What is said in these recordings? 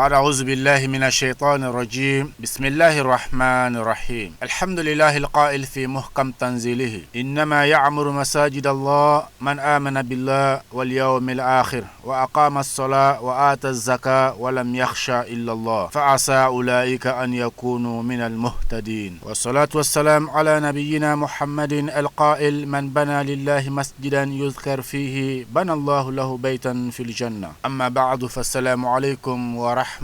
أعوذ بالله من الشيطان الرجيم بسم الله الرحمن الرحيم الحمد لله القائل في محكم تنزيله إنما يعمر مساجد الله من آمن بالله واليوم الآخر وأقام الصلاة وآتى الزكاة ولم يخشى إلا الله فعسى أولئك أن يكونوا من المهتدين والصلاة والسلام على نبينا محمد القائل من بنى لله مسجدا يذكر فيه بنى الله له بيتا في الجنة أما بعد فالسلام عليكم ورحمة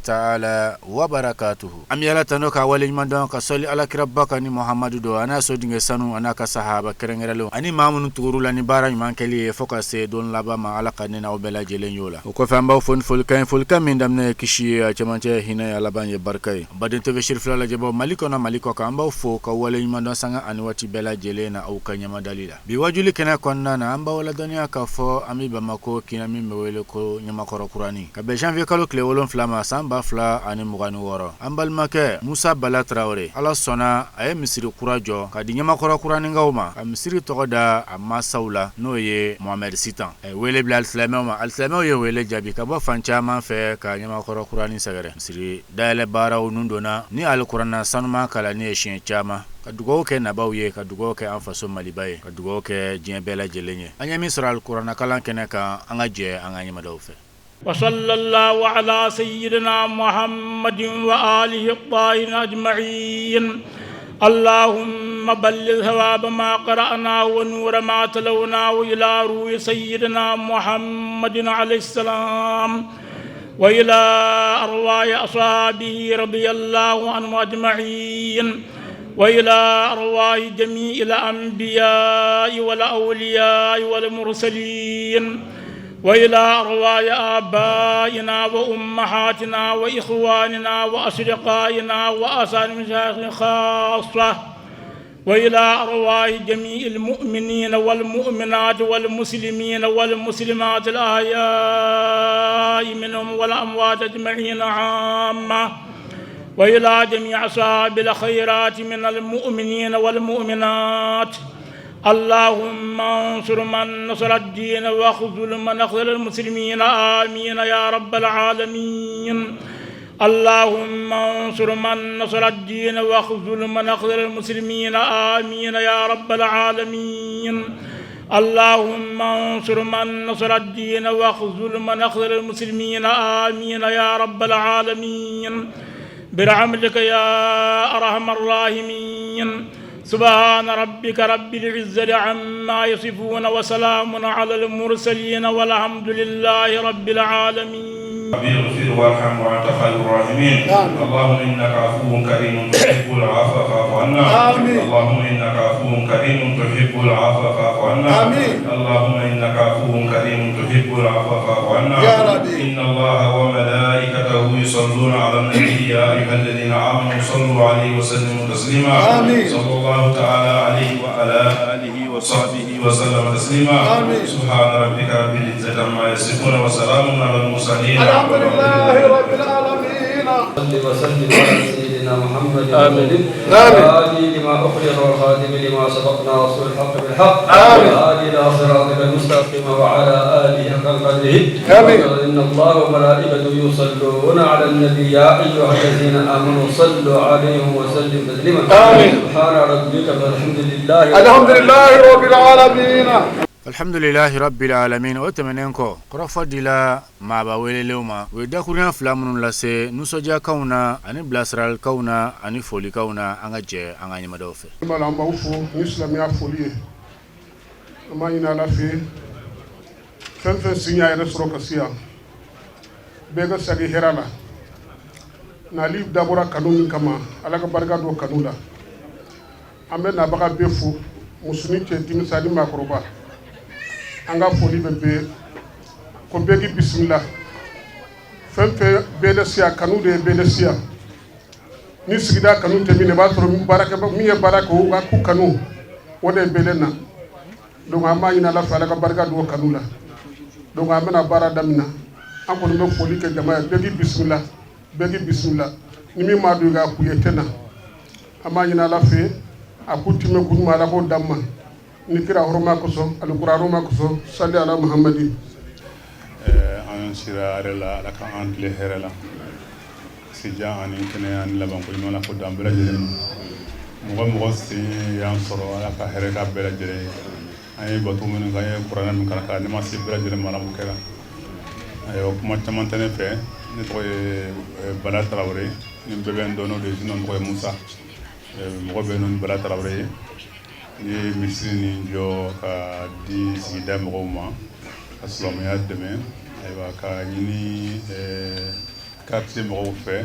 ta'ala wa barakatuhu am yala tanoka wali mandon ka soli ala kirabaka ni muhammadu do ana so dinga sanu ana ka sahaba kerengerelo ani mamun turula ni bara man kali foka se don laba ma ala kanina obela jelen yola ko famba fon fulkan min damne kishi chamante hina ya laban ye barkay badin to beshir flala jebo maliko ka amba fo ka wali mandon sanga ani wati bela jelena au kanyama dalila bi wajuli kena konna na amba wala dunya ka fo ami bamako kina mi mewele ko nyama koro kurani ka be janvier kalo wolon flama samba fla ani mugani woro ambal make Musa Bala Traoré ala sona ay misiri kurajo ka di nyama kora kurani ngawma am misiri togoda amma saula no ye Mohamed Sitan wele bla al-Islama ye wele jabi ka bo fancha man fe ka nyama kora kurani sagare misiri dale bara onundona ni al-Qur'ana sanuma kala ni shin chama ka dugo ke nabawye ka dugo ke anfaso malibaye ka dugo ke jembela jelenye anya misra al-Qur'ana kala kenaka angaje anganya madawfe وصلى الله على سيدنا محمد وآله الطاهرين أجمعين اللهم بلغ ثواب ما قرأنا ونور ما تلونا إلى روح سيدنا محمد عليه السلام وإلى أرواح أصحابه رضي الله عنهم أجمعين وإلى أرواح جميع الأنبياء والأولياء والمرسلين وإلى أرواح آبائنا وأمهاتنا وإخواننا وأصدقائنا وأساتذتنا خاصة وإلى أرواح جميع المؤمنين والمؤمنات والمسلمين والمسلمات الأحياء منهم والأموات أجمعين عامة وإلى جميع أصحاب الخيرات من المؤمنين والمؤمنات اللهم انصر من نصر الدين واخذل من اخذل المسلمين آمين يا رب العالمين اللهم انصر من نصر الدين واخذل من اخذل المسلمين آمين يا رب العالمين اللهم انصر من نصر الدين واخذل من اخذل المسلمين آمين يا رب العالمين برحمتك يا أرحم الراحمين سبحان ربك رب العزة عما يصفون وسلام على المرسلين والحمد لله رب العالمين. اغفر وارحم وانت خير الراحمين. اللهم انك عفو كريم تحب العفو فاعف عنا. اللهم انك عفو كريم تحب العفو فاعف عنا. اللهم انك عفو كريم تحب العفو فاعف عنا. ان الله وملائكته يصلون على النبي يا ايها الذين امنوا صلوا عليه وسلموا تسليما. صلى الله تعالى عليه وعلى اله وصحبه وسلم تسليما. سبحان ربك رب العزة عما يصفون وسلام على المرسلين. الحمد لله رب العالمين. صل وسلم على سيدنا محمد الهادي لما أخلق والخاتم لما سبقنا رسول الحق بالحق والهادي إلى صراطك المستقيم وعلى آله حق قدره. إن الله وملائكته يصلون على النبي يا أيها الذين آمنوا صلوا عليه وسلم تسليما. سبحان ربك والحمد لله رب العالمين. الحمد لله رب العالمين وتمنينكو قرفا ديلا ما باويل لوما ويداكوريا فلامون لاسي نوسوجا كونا اني بلاسرال كونا اني فولي كونا انجي انغاني مدوفي مالام باوفو اسلام يا فولي ما ينا لا في فن سينيا رسرو كسيا بيغا ساغي هيرالا ناليب دابورا كانون كما على بركه دو كانولا امنا بقى بيفو musuni cɛ denmisɛnni maakɔrɔba an ka foli bɛ bɛɛ ko bɛɛ k'i bisimila fɛn fɛn bɛɛ la siya kanu de ye bɛɛ la siya ni sigida kanu tɛ min na i b'a sɔrɔ baarakɛbagaw min ye baara kɛ o k'u kanu o de ye bɛɛ na donc an b'a ɲini Ala fɛ Ala ka barika don o kanu la donc an bɛna baara daminɛ an kɔni bɛ foli kɛ jama ye bɛɛ k'i bisimila bɛɛ k'i bisimila ni min m'a dɔn i k'a k'u ye tɛ na an b'a ɲini Ala fɛ a k'u timɛ k'u ɲuman Ala k'o d'an ma ni kira hɔrɔma kosɔn alikuranuma kosɔn sali ala Muhamadi an sira yɛrɛ la Ala ka an tile hɛrɛ la sija ani kɛnɛya ani laban ko ɲuman la ko d'an bɛɛ lajɛlen ma mɔgɔ sen y'an sɔrɔ Ala ka hɛrɛ ka bɛɛ lajɛlen ye an ye bato minnu kan an ye kuranɛ min kalan ka ne ma se bɛɛ lajɛlen ma Ala m'o kɛra ayiwa kuma caman tɛ ne fɛ ne tɔgɔ ye Bala Tarawele ni bɛɛ bɛ n dɔn n'o de ye ne tɔgɔ ye Musa mɔgɔ bɛ yen nɔ Bala Tarawele ye ni ye misiri nin jɔ ka di sigida mɔgɔw ma ka silamɛya dɛmɛ ayiwa ka ɲini quartier mɔgɔw fɛ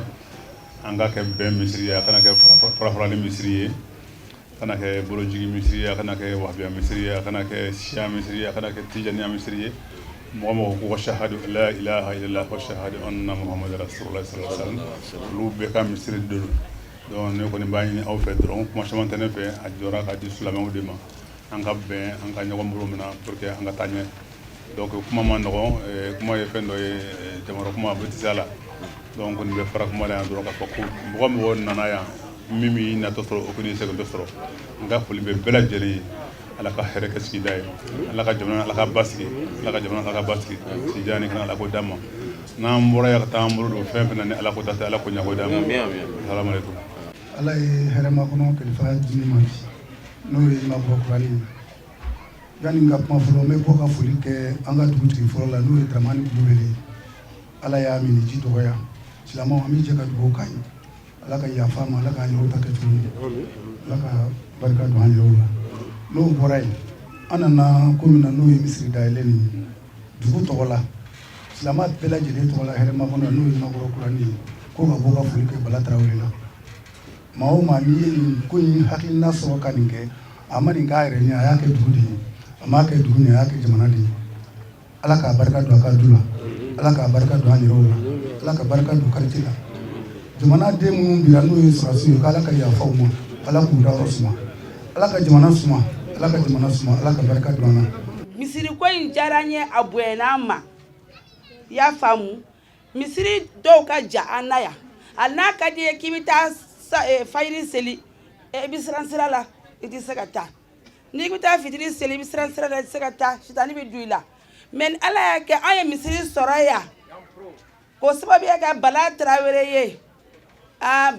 an ka kɛ bɛn misiri ye a kana kɛ farafarali misiri ye a kana kɛ bolojigi misiri ye a kana kɛ wahabiya misiri ye a kana kɛ siya misiri ye a kana kɛ tijaniya misiri ye mɔgɔ ko shahadu la ilaha illallah wa shahadu anna muhammadar rasulullah sallallahu alaihi wasallam olu bɛɛ ka misiri de don donc ne kɔni b'a ɲini aw fɛ dɔrɔn kuma caman tɛ ne fɛ a jɔra k'a di silamɛw de ma an ka bɛn an ka ɲɔgɔn bolo minɛ pour que an ka taa ɲɛ donc kuma ma nɔgɔn kuma ye fɛn dɔ ye jamana kuma a bɛ tɛ se a la donc kɔni bɛ fara kuma la yan dɔrɔn k'a fɔ ko mɔgɔ nana yan min b'i natɔ sɔrɔ o kɔni se ka dɔ sɔrɔ n ka foli bɛ bɛɛ lajɛlen ye Ala ka hɛrɛ kɛ sigida ye Ala ka jamana Ala ka basigi Ala ka jamana Ala ka basigi sija ni kana Ala ko d'an ma n'an bɔra yan ka taa an bolo don fɛn fɛn na ni Ala ko ta tɛ Ala ko ɲago d'an ma salamu aleykum Ala ye hɛrɛma kɔnɔ kalifa di ma n'o ye ma bɔ kurani yanni n ka kuma fɔlɔ n bɛ bɔ ka foli kɛ an ka dugutigi fɔlɔ la n'o ye Dramani Kulubali Ala y'a minɛ ji dɔgɔya silamɛw an bɛ jɛ ka dugawu k'a ye Ala ka yafa ma Ala k'a yɛrɛw ta kɛ tuguni Ala ka barika don an yɛrɛw la n'o bɔra yen an nana ko min na n'o ye misiri dayɛlɛ nin dugu tɔgɔ la silamɛ bɛɛ lajɛlen tɔgɔ la hɛrɛma kɔnɔ n'o ye makɔrɔ kurani ye ko ka bɔ ka foli kɛ Bala Tarawele la maa o maa n'i ye nin ko in hakilina sɔrɔ ka nin kɛ a ma nin k'a yɛrɛ ɲɛ a y'a kɛ dugu de ye a m'a kɛ dugu ni a y'a kɛ jamana de ye Ala k'a barika don a ka du la Ala k'a barika don an yɛrɛw la Ala ka barika don quartier la jamana den minnu bira n'o ye sɔrɔsiw ye k'Ala ka yafa u ma Ala k'u dayɔrɔ suma Ala ka jamana suma Ala ka jamana suma Ala ka barika don an na. Misiri ko in diyara n ye a bonyana n ma i y'a faamu misiri dɔw ka ja an na yan a n'a ka di ye k'i bɛ taa fajiri seli i bɛ siran sira la i tɛ se ka taa n'i bɛ taa fitiri seli i bɛ siran sira la i tɛ se ka taa sitani bɛ don i la mais Ala y'a kɛ an ye misiri sɔrɔ yan k'o sababuya kɛ Bala Tarawele ye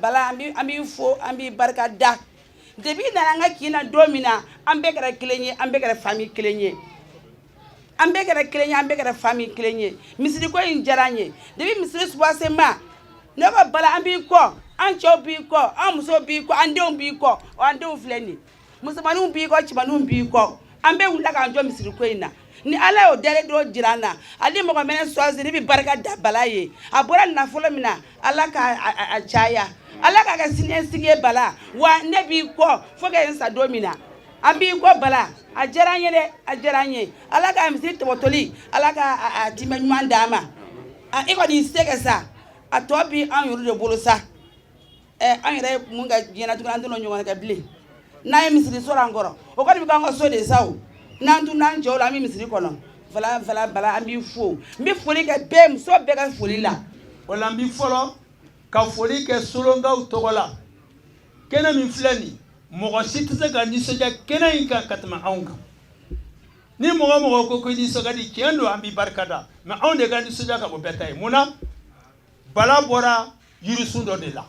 Bala an b'i fo an b'i barika da depuis nana an ka kin na don min na an bɛɛ kɛra kelen ye an bɛɛ kɛra famille kelen ye an bɛɛ kɛra kelen ye an bɛɛ kɛra famille kelen ye misiri ko in diyara n ye depuis misiri subaseman ne ko Bala an b'i kɔ an cɛw b'i kɔ an musow b'i kɔ an denw b'i kɔ an denw filɛ nin musomaninw b'i kɔ cɛmaninw b'i kɔ an bɛɛ wulila k'an jɔ misiri ko in na ni Ala y'o dɛrɛ dɔ jira an na ale mɔgɔ mɛnɛ choisir ne bɛ barika da Bala ye a bɔra nafolo min na Ala k'a caya Ala k'a kɛ siniɲɛsigi ye Bala wa ne b'i kɔ fo ka n sa don min na an b'i kɔ Bala a diyara an ye dɛ a diyara an ye Ala ka misiri tɔbɔtɔli Ala ka timɛ ɲuman d'an ma i kɔni y'i se kɛ sa a tɔ bi an yɛrɛ de bolo sa an yɛrɛ mun ka diɲɛna tuguni an tɛ n'o ɲɔgɔn kɛ bilen n'an ye misiri sɔrɔ an kɔrɔ o kɔni bɛ k'an ka so de sa o n'an tun n'an cɛw la an bɛ misiri kɔnɔ Bala an b'i fo n bɛ foli kɛ bɛɛ muso bɛɛ ka foli la o la n bɛ fɔlɔ ka foli kɛ solongaw tɔgɔ la kɛnɛ min filɛ nin mɔgɔ si tɛ se ka nisɔndiya kɛnɛ in kan ka tɛmɛ anw kan ni mɔgɔ ko i nisɔn ka di tiɲɛ don an b'i barika da mais anw de ka nisɔndiya ka bɔ bɛɛ ta ye mun na Bala bɔra yirisun dɔ de la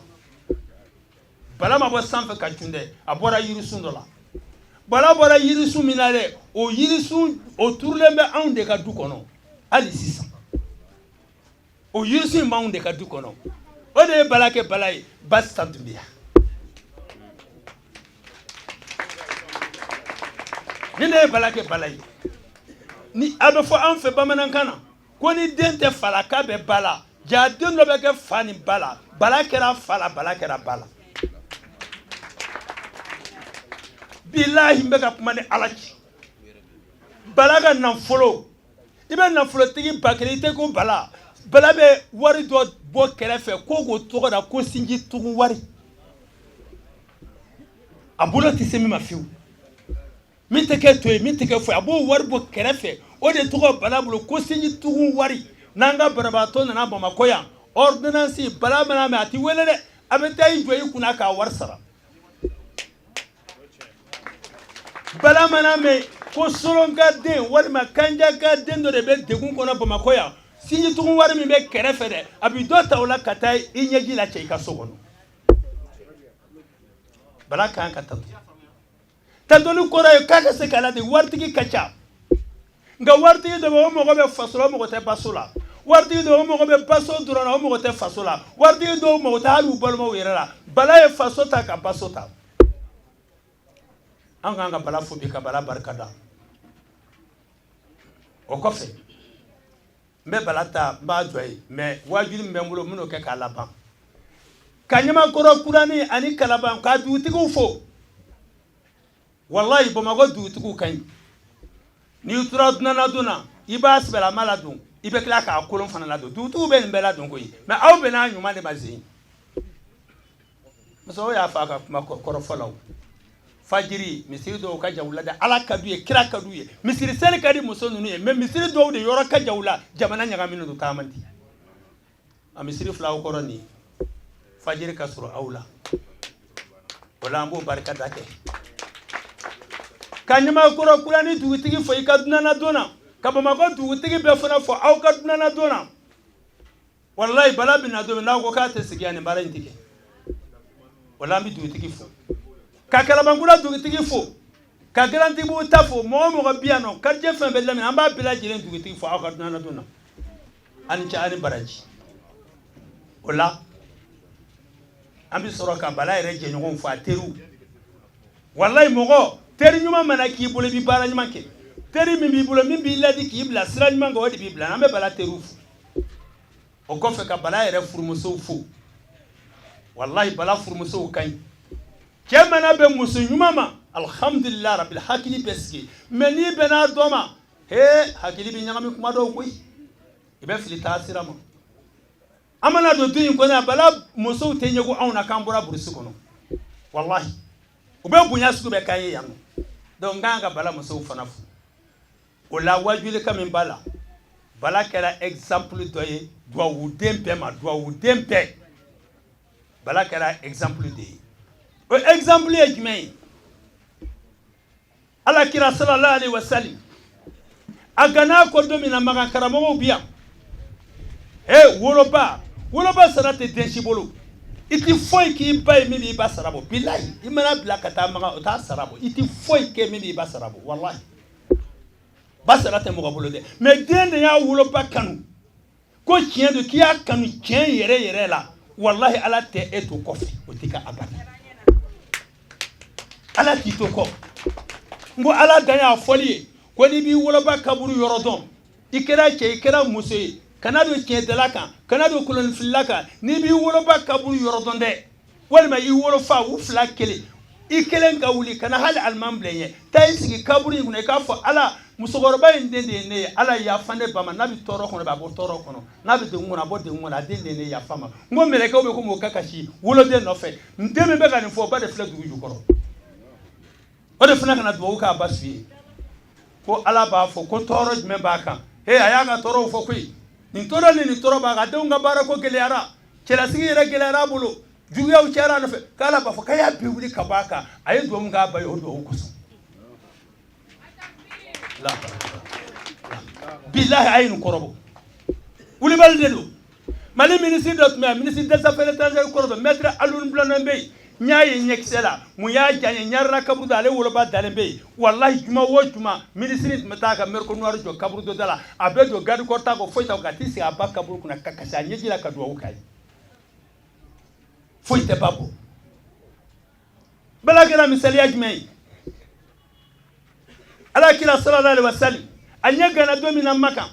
Bala ma bɔ sanfɛ ka cun dɛ a bɔra yirisun dɔ la Bala bɔra yirisun min na dɛ o yirisun o turulen bɛ anw de ka du kɔnɔ hali sisan o yirisun in b'anw de ka du kɔnɔ o de ye Bala kɛ Bala ye Basi Santunbiya ni ne ye Bala kɛ Bala ye ni a bɛ fɔ an fɛ bamanankan na ko ni den tɛ fa la k'a bɛ ba la ja den dɔ bɛ kɛ fa ni ba la Bala kɛra fa la Bala kɛra ba la billahi mbeka kuma ni alaki bala ka nafolo i bɛ nafolotigi ba kelen i tɛ ko bala bɛ wari dɔ bɔ kɛrɛfɛ ko k'o tɔgɔ da ko sinji tugun wari a bolo tɛ se min ma fiyewu min tɛ kɛ to ye min tɛ kɛ foyi a b'o wari bɔ kɛrɛfɛ o de tɔgɔ bala bolo ko sinji tugun wari n'an ka banabaatɔ nana Bamakɔ yan ordonnance bala mana mɛn a ti wele dɛ a bɛ taa i jɔ i kunna k'a wari sara bala mana mɛn ko solonka den walima kanjaka den dɔ de bɛ degun kɔnɔ Bamakɔ yan sinji tugun wari min bɛ kɛrɛfɛ dɛ a bɛ dɔ ta o la ka taa i ɲɛji la cɛ i ka so kɔnɔ bala kan ka tanto tantoli kɔrɔ ye k'a ka se k'a ladi waritigi ka ca nka waritigi dɔ bɛ o mɔgɔ bɛ faso la o mɔgɔ tɛ baso la waritigi dɔw mago bɛ baso dɔrɔn na o mago tɛ faso la waritigi dɔw mago tɛ hali u balimaw yɛrɛ la bala ye faso ta ka baso ta an k'an ka bala fo bi ka bala barika da o kɔfɛ n bɛ bala ta n b'a jɔ ye mais waajuli min bɛ n bolo n bɛn'o kɛ k'a laban ka Ɲamakɔrɔ Kurani ani Kalaban k'a dugutigiw fo wallahi Bamakɔ dugutigiw ka ɲi n'i tora dunan na i b'a sɛbɛlama ladon i bɛ tila k'a kolon fana ladon dugutigiw bɛ nin bɛɛ ladon koyi mais aw bɛ n'a ɲuman de ma zen musow y'a fɔ a ka kuma kɔrɔ fɔlɔ fajiri misiri dɔw ka jaw la dɛ ala ka d'u ye kira ka d'u ye misiri seli ka di muso ninnu ye mais misiri dɔw de yɔrɔ ka jaw la jamana ɲagaminen don k'a man di a misiri filaw kɔrɔ nin fajiri ka sɔrɔ aw la o la an b'o barika da kɛ ka Ɲamakɔrɔ Kurani dugutigi fɔ i ka dunana donna ka Bamakɔ dugutigi bɛɛ fana fɔ aw ka dunana donna wallahi bala bɛ na don min n'aw ko k'a tɛ sigi yan nin baara in tɛ kɛ o la an bɛ dugutigi fo ka Kalabankura dugutigi fo ka garantigiw ta fo mɔgɔ o mɔgɔ bɛ yan nɔ quartier fɛn bɛɛ lamini an b'a bɛɛ lajɛlen dugutigi fo aw ka dunana donna ani cɛ ani baraji o la an bɛ sɔrɔ ka bala yɛrɛ jɛɲɔgɔnw fo a teriw wallahi mɔgɔ teri ɲuman mana k'i bolo i bɛ baara ɲuman kɛ teri min b'i bolo min b'i ladi k'i bila sira ɲuman kan o de b'i bila an bɛ bala teriw fo o kɔfɛ ka bala yɛrɛ furumusow fo wallahi bala furumusow ka ɲi cɛ mana bɛ muso ɲuman ma alhamdulillah rabbil hakili bɛ sigi mais n'i bɛn'a dɔ ma hakili bɛ ɲagami kuma dɔw koyi i bɛ fili taa sira ma an mana don du in kɔnɔ bala musow tɛ ɲɛgo anw na k'an bɔra burusi kɔnɔ wallahi u bɛ bonya sugu bɛɛ k'an ye yan nɔ donc n kan ka bala musow fana fo o la wajuli ka min b'a la bala kɛra exemple dɔ ye duwawuden bɛɛ ma duwawuden bɛɛ bala kɛra exemple de ye o exemple ye jumɛn ye alakira sallallahu alaihi wasallam a gana ko don min na magan karamɔgɔw bi yan woloba sara tɛ den si bolo i ti foyi k'i ba ye min b'i ba sara bɔ bilahi i mana bila ka taa magan o t'a sara bɔ i ti foyi kɛ min b'i ba sara bɔ wallahi ba sara tɛ mɔgɔ bolo dɛ mais den de y'a woloba kanu ko tiɲɛ don k'i y'a kanu tiɲɛ yɛrɛ yɛrɛ la wallahi ala tɛ e to kɔfɛ o t'i ka abada ala t'i to kɔ n ko ala dan y'a fɔli ye ko n'i b'i woloba kaburu yɔrɔ dɔn i kɛra cɛ i kɛra muso ye kana don tiɲɛtɛla kan kana don kolonifilila kan n'i b'i woloba kaburu yɔrɔ dɔn dɛ walima i wolofa u fila kelen i kelen ka wuli kana hali aliman bila ɲɛ taa i sigi kaburu in kɔnɔ i k'a fɔ ala musokɔrɔba in den de ye ne ye ala yafa ne ba ma n'a bɛ tɔɔrɔ kɔnɔ a bɛ bɔ tɔɔrɔ kɔnɔ n'a bɛ degun kɔnɔ a bɔ degun kɔnɔ a den de ye ne yafa ma n ko mɛlɛkɛw bɛ komi o ka kasi woloden nɔfɛ n den min bɛ ka nin fɔ o ba de filɛ dugu jukɔrɔ o de fana kana dugawu k'a ba su ye ko ala b'a fɔ ko tɔɔrɔ jumɛn b'a kan a y'a ka tɔɔrɔw fɔ koyi nin tɔɔrɔ ni nin tɔɔrɔ b'a kan denw ka baara ko gɛlɛyara cɛlasigi yɛrɛ gɛlɛyara a bolo juguyaw cayara a nɔfɛ k'ala b'a fɔ k'a y'a bɛɛ wuli ka bɔ a kan a ye dugawu min k'a ba ye o dugawu kosɔn bilahi a ye nin kɔrɔbɔ wulibali de don mali minisiri dɔ tun bɛ yan minisiri des affaires étrangères kɔrɔ dɔ maître Alioune Blondin bɛ yen n y'a ye ɲɛkisɛ la mun y'a diya n ye ɲarela kaburu dɔ ale woloba dalen bɛ yen walahi juma o juma minisiri tun bɛ taa ka mɛriko noir jɔ kaburu dɔ da la a bɛ jɔ garde corps t'a kɔ foyi t'a kɔ ka t'i sigi a ba kaburu kunna ka kasi a ɲɛji la ka dugawu k'a ye foyi tɛ ba bɔ bala kɛra misaliya jumɛn ye alakira sallallahu alaihi wasallam a ɲɛ gana don min na Maka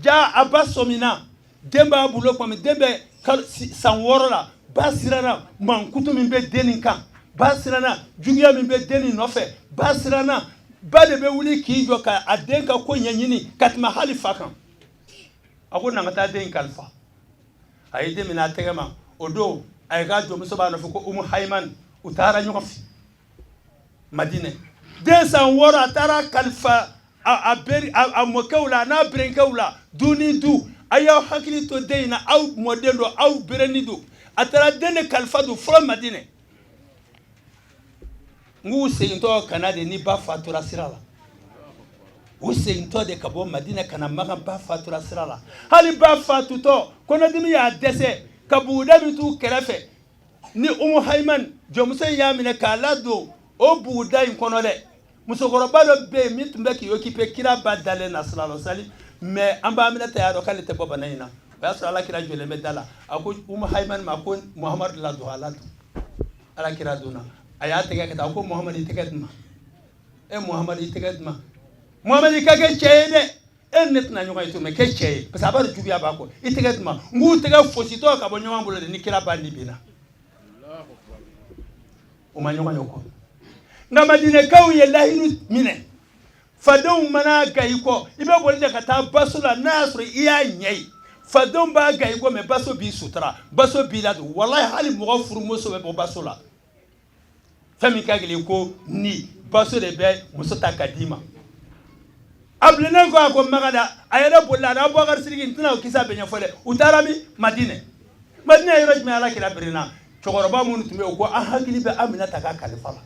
ja a ba sɔmina den b'a bolo kuma min den bɛ san 6 la ba sirara mankutu min bɛ den nin kan ba sirana juguya min bɛ den nin nɔfɛ ba sirana ba de bɛ wuli k'i jɔ ka a den ka ko ɲɛɲini ka tɛmɛ hali fa kan a ko na ka taa den kalifa a ye den minɛ a tɛgɛ ma o don a ye k'a jɔmuso b'a nɔfɛ ko Umu Hayman u taara ɲɔgɔn fɛ Madinɛ den san 6 a taara kalifa a mɔkɛw la a n'a berenkɛw la du ni du a y'aw hakili to den in na aw mɔden don aw bereni don a taara den de kalifa don fɔlɔ Madinɛ n k'u segintɔ kana de ni ba fatura sira la u segintɔ de ka bɔ Madinɛ kana Makan ba fatura sira la hali ba fatutɔ kɔnɔdimi y'a dɛsɛ ka buguda min t'u kɛrɛfɛ ni Umu Hayman jɔmuso in y'a minɛ k'a ladon o buguda in kɔnɔ dɛ musokɔrɔba dɔ bɛ yen min tun bɛ k'i occupé kira ba dalen na sallallahu alaihi wasallam mais an b'a minɛ ta y'a dɔn k'ale tɛ bɔ bana in na o y'a sɔrɔ alakira jɔlen bɛ da la a ko Umu Hayman ma ko Muhamadu ladon a ladon alakira donna a y'a tɛgɛ ka taa a ko Muhamadu i tɛgɛ di ma Muhamadu i tɛgɛ di ma Muhamadu i ka kɛ cɛ ye dɛ ne tɛna ɲɔgɔn ye to mais kɛ cɛ ye parce que a b'a dɔn juguya b'a kɔ i tɛgɛ di ma n k'u tɛgɛ fositɔ ka bɔ ɲɔgɔn bolo de ni kira ba ni binna o ma ɲɔgɔn ye o kɔ nka Madinɛkaw ye lahidu minɛ fadenw mana ga i kɔ i bɛ boli de ka taa baso la n'a y'a sɔrɔ i y'a ɲɛ ye fadenw b'a ga i kɔ mais baso b'i sutura baso b'i ladon walahi hali mɔgɔ furumuso bɛ bɔ baso la fɛn min ka gɛlɛn ko ni baso de bɛ muso ta ka d'i ma a bilennen kɔ a ko Magada a yɛrɛ bolila a n'a Bubakari Sidiki n tɛna o kisa bɛ ɲɛfɔ dɛ u taara min Madinɛ yɔrɔ jumɛn Alakira berenna cɛkɔrɔba minnu tun bɛ yen u ko an hakili bɛ Aminata ka kalifa la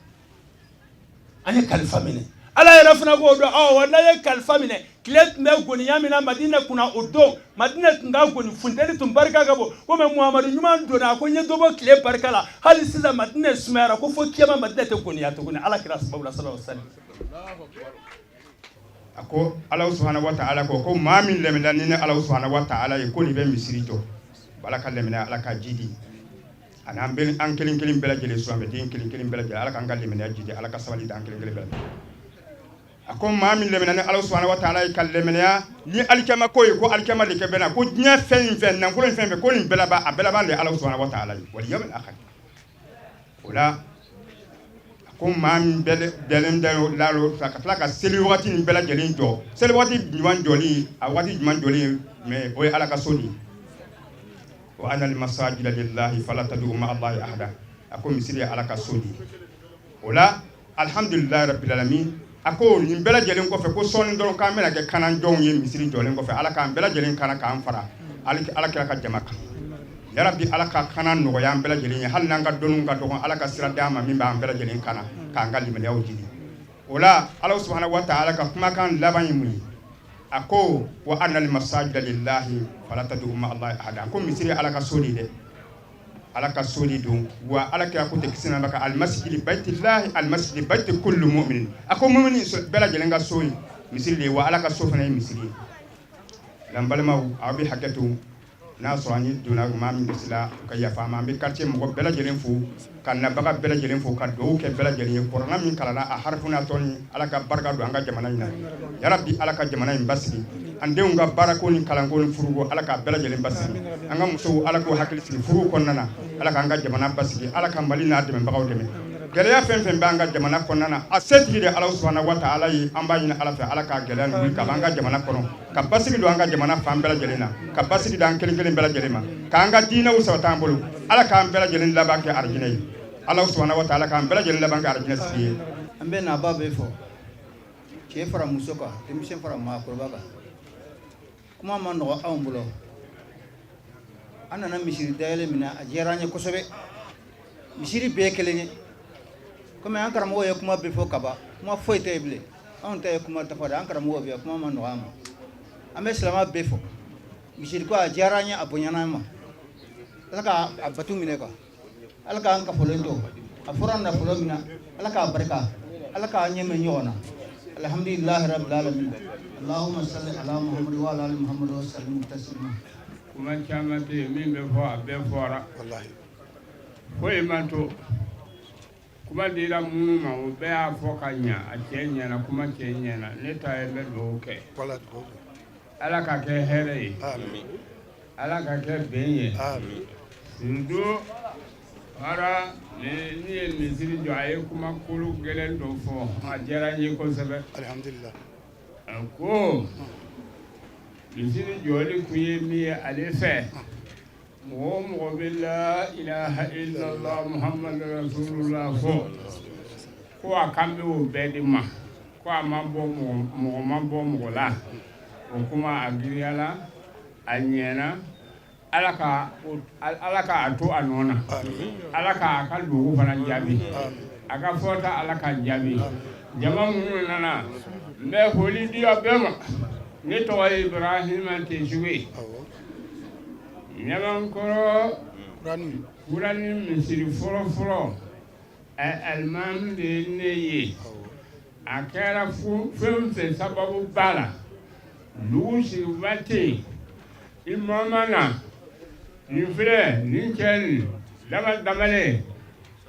an ye kalifa minɛ Ala yɛrɛ fana ko o don wa n'a ye kalifa minɛ tile tun bɛ goniya min na Madinɛ kunna o don Madinɛ tun ka goni funteni tun barika ka bɔ ko mais Muhamadu ɲuman donna a ko n ye dɔ bɔ tile barika la hali sisan Madinɛ sumayara ko fo kiyama Madinɛ tɛ goniya tuguni Alakira sababu la sallallahu alaihi wasallam a ko Ala subhanahu wa ta'ala ko maa min lɛmɛna ni Ala subhanahu wa ta'ala ye ko nin bɛ misiri jɔ Ala ka lɛmɛnɛ Ala ka jidi ani an kelen kelen bɛɛ lajɛlen su an bɛ den kelen kelen bɛɛ lajɛlen Ala k'an ka lɛmɛnɛ jidi Ala ka sabali da an kelen kelen bɛɛ lajɛlen a ko maa min lɛmɛna ni Ala subhanahu wa ta'ala ye ka lɛmɛnɛya ni alikama ko ye ko alikama de kɛ bɛna ko diɲɛ fɛn in fɛn nafolo in fɛn fɛn ko nin bɛɛ laban a bɛɛ laban de Ala subhanahu wa ta'ala ye wal yawmil akhir o la ko maa min dalen da lo ka tila ka seli waati nin bɛɛ lajɛlen jɔ seli waati ɲuman jɔli a waati ɲuman jɔli mais o ye Ala ka so de wa anna al masajida lillahi fala tad'u ma Allahi ahada a ko misiri ye Ala ka so de o la alhamdulillahi rabbil alamin a ko nin bɛɛ lajɛlen kɔfɛ ko sɔɔni dɔrɔn k'an bɛna kɛ kanajɔnw ye misiri jɔlen kɔfɛ Ala k'an bɛɛ lajɛlen kana k'an fara Ala kira ka jama kan ya rabbi Ala ka kana nɔgɔya an bɛɛ lajɛlen ye hali n'an ka dɔnniw ka dɔgɔn Ala ka sira d'an ma min b'an bɛɛ lajɛlen kana k'an ka limaniyaw jigi o la Ala subhanahu wa ta'ala ka kumakan laban ye mun ye a ko wa anna al masajida lillahi fala tad'u ma Allahi ahada ko misiri Ala ka so de dɛ Ala ka so de don wa Ala kira ko tɛ kisi na baka al masjid baitillahi al masjid bait kullu mu'min a ko mu'min bɛɛ lajɛlen ka so ye misiri de wa Ala ka so fana ye misiri ye lan balimaw aw bɛ hakɛ to n'a sɔrɔ an ye donna maa min bɛ se la u ka yafa ma an bɛ quartier mɔgɔ bɛɛ lajɛlen fo ka nabaga bɛɛ lajɛlen fo ka dugawu kɛ bɛɛ lajɛlen ye kɔrɔna min kalanna a harifu n'a tɔ ni Ala ka barika don an ka jamana in na ya rabbi Ala ka jamana in basigi an denw ka baarako ni kalanko ni furuko Ala ka bɛɛ lajɛlen basigi an ka musow Ala k'o hakili sigi furu kɔnɔna na Ala k'an ka jamana basigi Ala ka Mali n'a dɛmɛbagaw dɛmɛ gɛlɛya fɛn fɛn b'an ka jamana kɔnɔna na a se tigi de Ala subhanahu wa ta'ala ye an b'a ɲini Ala fɛ Ala ka gɛlɛya nin wuli ka b'an ka jamana kɔnɔ ka basigi don an ka jamana fan bɛɛ lajɛlen na ka basigi d'an kelen kelen bɛɛ lajɛlen ma k'an ka diinɛw sabati an bolo Ala k'an bɛɛ lajɛlen laban kɛ arijinɛ ye Ala subhanahu wa ta'ala k'an bɛɛ lajɛlen laban kɛ arijinɛ sigi ye an bɛ naba bɛ fɔ cɛ fara muso kan denmisɛn fara maakɔrɔba kan kuma ma nɔgɔ anw bolo an nana misiri dayɛlɛ min na a diyara an ye kosɛbɛ misiri bɛɛ ye kelen ye komi an karamɔgɔ ye kuma bɛ fɔ kaba kuma foyi tɛ yen bilen anw ta ye kuma dafa de an karamɔgɔ bɛ kuma ma nɔgɔ an ma an bɛ silamɛ bɛɛ fɔ misiri ko a diyara an ye a bonyana an ma Ala ka a batu minɛ quoi Ala k'an kafolen to a fɔra nafolo min na Ala k'a barika Ala k'a ɲɛmɛ ɲɔgɔn na alhamdulillahi rabbil alamin Allahumma salli ala Muhammad wa ala ali Muhammad wa sallim taslima kuma caman bɛ yen min bɛ fɔ a bɛɛ fɔra foyi man to kuma dira minnu ma o bɛɛ y'a fɔ ka ɲa a cɛ ɲɛna kuma cɛ ɲɛna ne ta ye n bɛ dugawu kɛ Ala ka kɛ hɛrɛ ye Ala ka kɛ bɛn ye surtout Ara ni ye misiri jɔ a ye kuma kolo gɛlɛn dɔ fɔ a diyara n ye kosɛbɛ. Alhamdulillah. A ko misiri jɔli kun ye min ye ale fɛ mɔgɔ o mɔgɔ bɛ la ilaha illallah muhammadu rasulullah fɔ ko a kan bɛ o bɛɛ de ma ko a ma bɔ mɔgɔ ma bɔ mɔgɔ la o kuma a giriyala a ɲɛna ala ka a to a nɔ na ala ka a ka dugu fana jaabi a ka fɔta ala ka jaabi jama minnu nana n bɛ foli di aw bɛɛ ma ne tɔgɔ ye Ibrahima Tesuwe Ɲamankɔrɔ Kurani misiri fɔlɔ alimami de ye ne ye a kɛra fɛn fɛn sababu b'a la dugu sigiba tɛ yen i mama na nin filɛ nin cɛ nin damale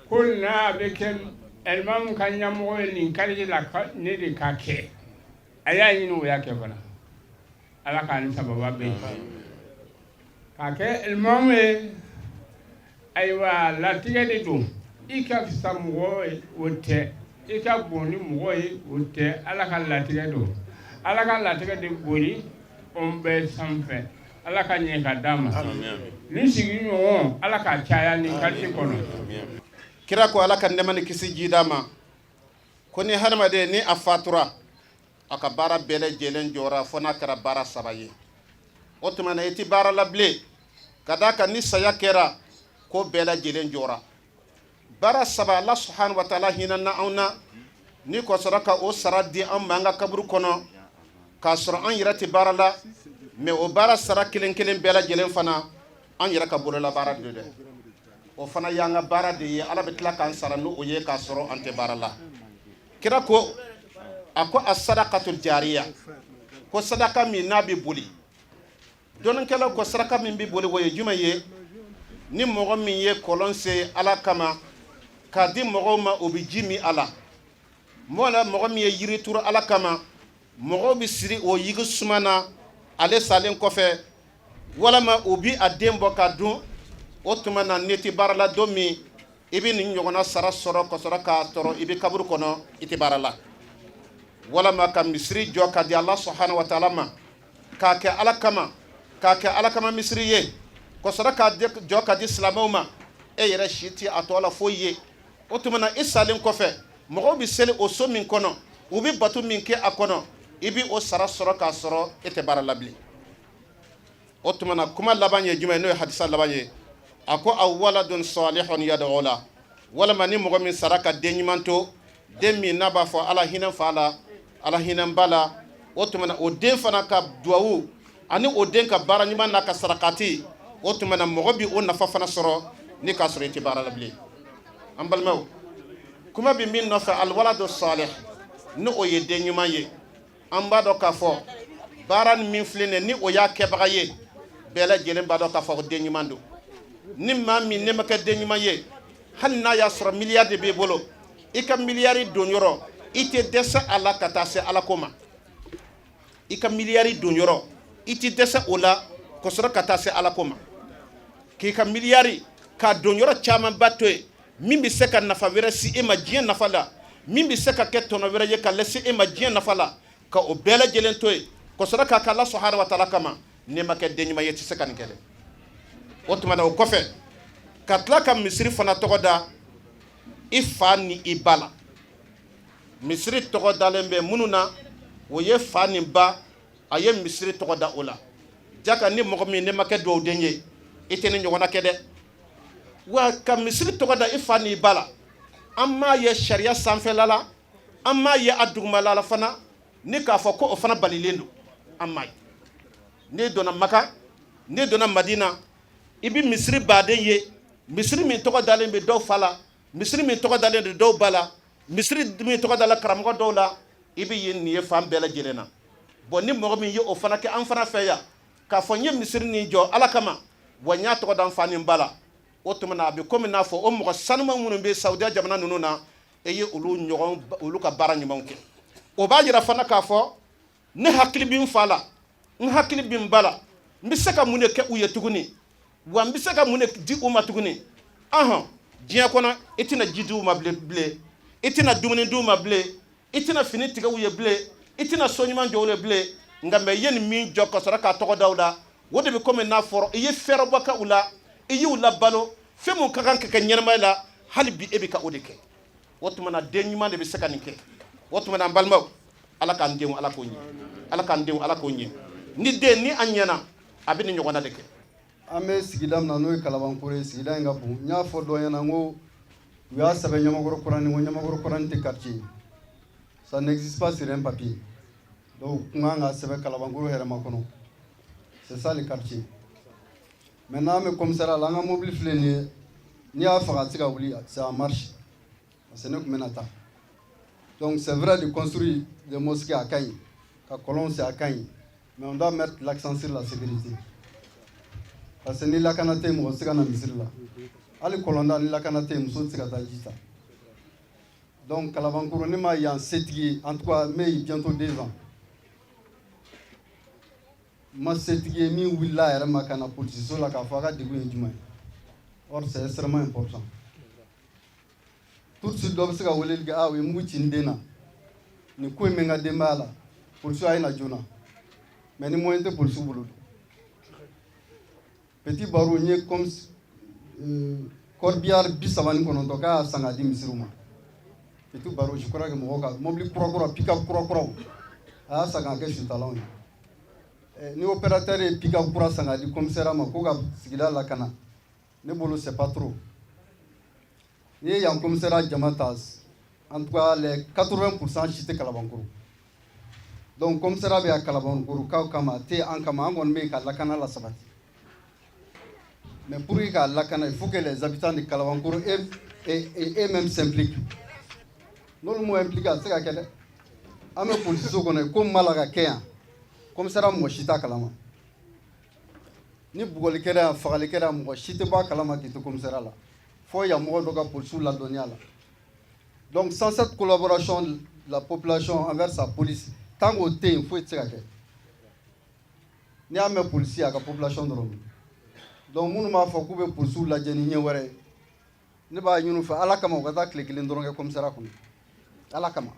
ko n'a bɛ kɛ alimami ka ɲɛmɔgɔ ye nin kari la ne de ka kɛ a y'a ɲini o y'a kɛ fana ala k'a ni sababa bɛ yen k'a kɛ alimami ye ayiwa latigɛ de don i ka fisa mɔgɔ ye o tɛ i ka bon ni mɔgɔ ye o tɛ ala ka latigɛ don ala ka latigɛ de boli on bɛɛ sanfɛ ala ka ɲɛ ka d'a ma ni sigiɲɔgɔn ala ka caya ni kari kɔnɔ. Kira ko ala ka nɛɛma ni kisi ji d'a ma ko ni hadamaden ni a fatura a ka baara bɛɛ lajɛlen jɔra fo n'a kɛra baara 3 ye o tuma na i tɛ baara la bilen ka d'a kan ni saya kɛra ko bɛɛ lajɛlen jɔra baara 3 Allah subhanahu wa ta'ala hinɛna anw na ni kɔsɔra ka o sara di an ma an ka kaburu kɔnɔ k'a sɔrɔ an yɛrɛ tɛ baara la mais o baara sara kelen kelen bɛɛ lajɛlen fana an yɛrɛ ka bolola baara de dɛ o fana y'an ka baara de ye ala bɛ tila k'an sara n'o ye k'a sɔrɔ an tɛ baara la kira ko a ko a sadaqatul jariya ko sadaka min n'a bɛ boli dɔnnikɛlaw ko sadaka min bɛ boli o ye jumɛn ye ni mɔgɔ min ye kɔlɔn se ala kama k'a di mɔgɔw ma o bɛ ji min a la mɔgɔ min ye yiri turu ala kama mɔgɔw bɛ siri o yiri suma na ale salen kɔfɛ walama u bi a den bɔ ka dun o tuma na ne tɛ baara la don min i bɛ nin ɲɔgɔnna sara sɔrɔ ka sɔrɔ k'a tɔrɔ i bɛ kaburu kɔnɔ i tɛ baara la walama ka misiri jɔ ka di Allah subhanahu wa ta'ala ma k'a kɛ ala kama misiri ye ka sɔrɔ k'a jɔ ka di silamɛw ma e yɛrɛ si tɛ a tɔ la foyi ye o tuma na i salen kɔfɛ mɔgɔw bɛ seli o so min kɔnɔ u bɛ bato min kɛ a kɔnɔ i bɛ o sara sɔrɔ k'a sɔrɔ e tɛ baara la bilen o tuma na kuma laban ye jumɛn n'o ye hadisa laban ye a ko aw waladun salihun yad'u la walama ni mɔgɔ min sara ka den ɲuman to den min n'a b'a fɔ ala hinɛ fa la ala hinɛ ba la o tuma na o den fana ka duwawu ani o den ka baara ɲuman n'a ka sarakati o tuma na mɔgɔ bi o nafa fana sɔrɔ ni k'a sɔrɔ i tɛ baara la bilen an balimaw kuma bi min nɔfɛ alwaladu salih ni o ye den ɲuman ye an b'a dɔn k'a fɔ baara ni min filɛ nin ye ni o y'a kɛbaga ye bɛɛ lajɛlen b'a dɔn k'a fɔ den ɲuman don ni maa min ne ma kɛ den ɲuman ye hali n'a y'a sɔrɔ miliyari de b'i bolo i ka miliyari don yɔrɔ i tɛ dɛsɛ a la ka taa se ala ko ma i ka miliyari don yɔrɔ i tɛ dɛsɛ o la ka sɔrɔ ka taa se ala ko ma k'i ka miliyari k'a don yɔrɔ caman ba to yen min bɛ se ka nafa wɛrɛ si e ma diɲɛ nafa la min bɛ se ka kɛ tɔnɔ wɛrɛ ye ka lase e ma diɲɛ nafa la ka o bɛɛ lajɛlen to yen ka sɔrɔ k'a kɛ ala subhanahu wa ta'ala kama ne ma kɛ den ɲuman ye i tɛ se ka nin kɛ dɛ o tuma na o kɔfɛ ka tila ka misiri fana tɔgɔ da i fa ni i ba la misiri tɔgɔ dalen bɛ minnu na o ye fa ni ba a ye misiri tɔgɔ da o la jaka ni mɔgɔ min ne ma kɛ dugawuden ye i tɛ ni ɲɔgɔnna kɛ dɛ wa ka misiri tɔgɔ da i fa ni i ba la an m'a ye sariya sanfɛla la an m'a ye a dugumala la fana ni k'a fɔ ko o fana balilen don an m'a ye n'i donna Maka n'i donna Madina i bɛ misiri baden ye misiri min tɔgɔ dalen bɛ dɔw fa la misiri min tɔgɔ dalen bɛ dɔw ba la misiri min tɔgɔ dalen karamɔgɔ dɔw la i bɛ ye nin ye fan bɛɛ lajɛlen na bon ni mɔgɔ min ye o fana kɛ an fana fɛ yan k'a fɔ n ye misiri nin jɔ ala kama wa n y'a tɔgɔ da n fa ni n ba la o tuma na a bɛ komi n'a fɔ o mɔgɔ sanuma minnu bɛ Saudiya jamana ninnu na e ye olu ka baara ɲumanw kɛ o b'a jira fana k'a fɔ ne hakili bɛ n fa la n hakili bɛ n ba la n bɛ se ka mun de kɛ u ye tuguni wa n bɛ se ka mun de di u ma tuguni diɲɛ kɔnɔ I tɛna ji d'u ma bilen I tɛna dumuni d'u ma bilen I tɛna fini tigɛ u ye bilen I tɛna so ɲuman jɔ u ye bilen nka mɛ ye nin min jɔ ka sɔrɔ k'a tɔgɔ da u la o de bɛ komi n'a fɔra I ye fɛɛrɛ bɔ ka u la I y'u labalo fɛn mun ka kan ka kɛ ɲɛnamaya la hali bi e bɛ ka o de kɛ o tuma na den ɲuman de bɛ se ka nin kɛ o tuma na n balimaw Ala k'an denw Ala k'o ɲɛ Ala k'an denw Ala k'o ɲɛ ni den ni an ɲɛna a bɛ nin ɲɔgɔnna de kɛ an bɛ sigida min na n'o ye Kalabankoro ye sigida in ka bon n y'a fɔ dɔ ɲɛna n ko u y'a sɛbɛn Ɲamakɔrɔ Kurani ko Ɲamakɔrɔ Kurani tɛ quartier ça n'existe pas sur un papier donc kun kan ka sɛbɛn Kalabankoro hɛrɛma kɔnɔ c'est ça le quartier maintenant an bɛ commissariat la an ka mobili filɛ nin ye n'i y'a faga a tɛ se ka wuli c'est en marche parce que ne tun bɛna taa donc c'est vrai de construire des mosquées à ka ɲi ka kɔlɔn c'est à ka ɲi mais on doit mettre l'accent sur la sécurité parce que ni lakana tɛ yen mɔgɔ tɛ se ka na misiri la hali kɔlɔnda ni lakana tɛ yen muso tɛ se ka taa ji ta donc Kalabankoro ne ma yan setigi ye en tout cas n bɛ yen bientôt 2 ans ma setigi ye min wulila a yɛrɛ ma ka na politiso la k'a fɔ a ka degun ye jumɛn ye or c'est extrêmement important tout de suite dɔ bɛ se ka weleli kɛ u ye mugu ci n den na nin ko in bɛ n ka denbaya la polisiw a ye na joona mais ni moyen tɛ polisiw bolo petit baro n ye comme corbillard 39 k'a y'a san k'a di misiriw ma petit baro je crois que mɔgɔw ka mobili kurakura pick-up kurakuraw a y'a san k'a kɛ sutalaw ye ni opérateur ye pick-up kura san k'a di commissariat ma ko ka sigida lakana ne bolo c'est pas trop ni ye yan commissariat jama ta en tout cas les 80% si tɛ Kalabankoro donc commissariat bɛ yan Kalabankorokaw kama a tɛ an kama an kɔni bɛ yen ka lakana la sabati mais pour que k'a lakana il faut que les habitants de Kalabankoro eux-mêmes s'impliquent n'olu m'o impliqué a tɛ se ka kɛ dɛ an bɛ politiso kɔnɔ ko min b'a la ka kɛ yan commissariat mɔgɔ si t'a kalama ni bugɔli kɛra yan fagali kɛra yan mɔgɔ si tɛ bɔ a kalama k'i to commissariat la fo yan mɔgɔ dɔ ka polisiw ladɔnniya la donc sans cette collaboration de la population envers sa police tant qu'o tɛ yen foyi tɛ se ka kɛ n'i y'a mɛn polisi a ka population dɔrɔn donc minnu b'a fɔ k'u bɛ polisiw lajɛ ni ɲɛ wɛrɛ ye ne b'a ɲini u fɛ ala kama u ka taa tile 1 dɔrɔn kɛ commissariat kɔnɔ ala kama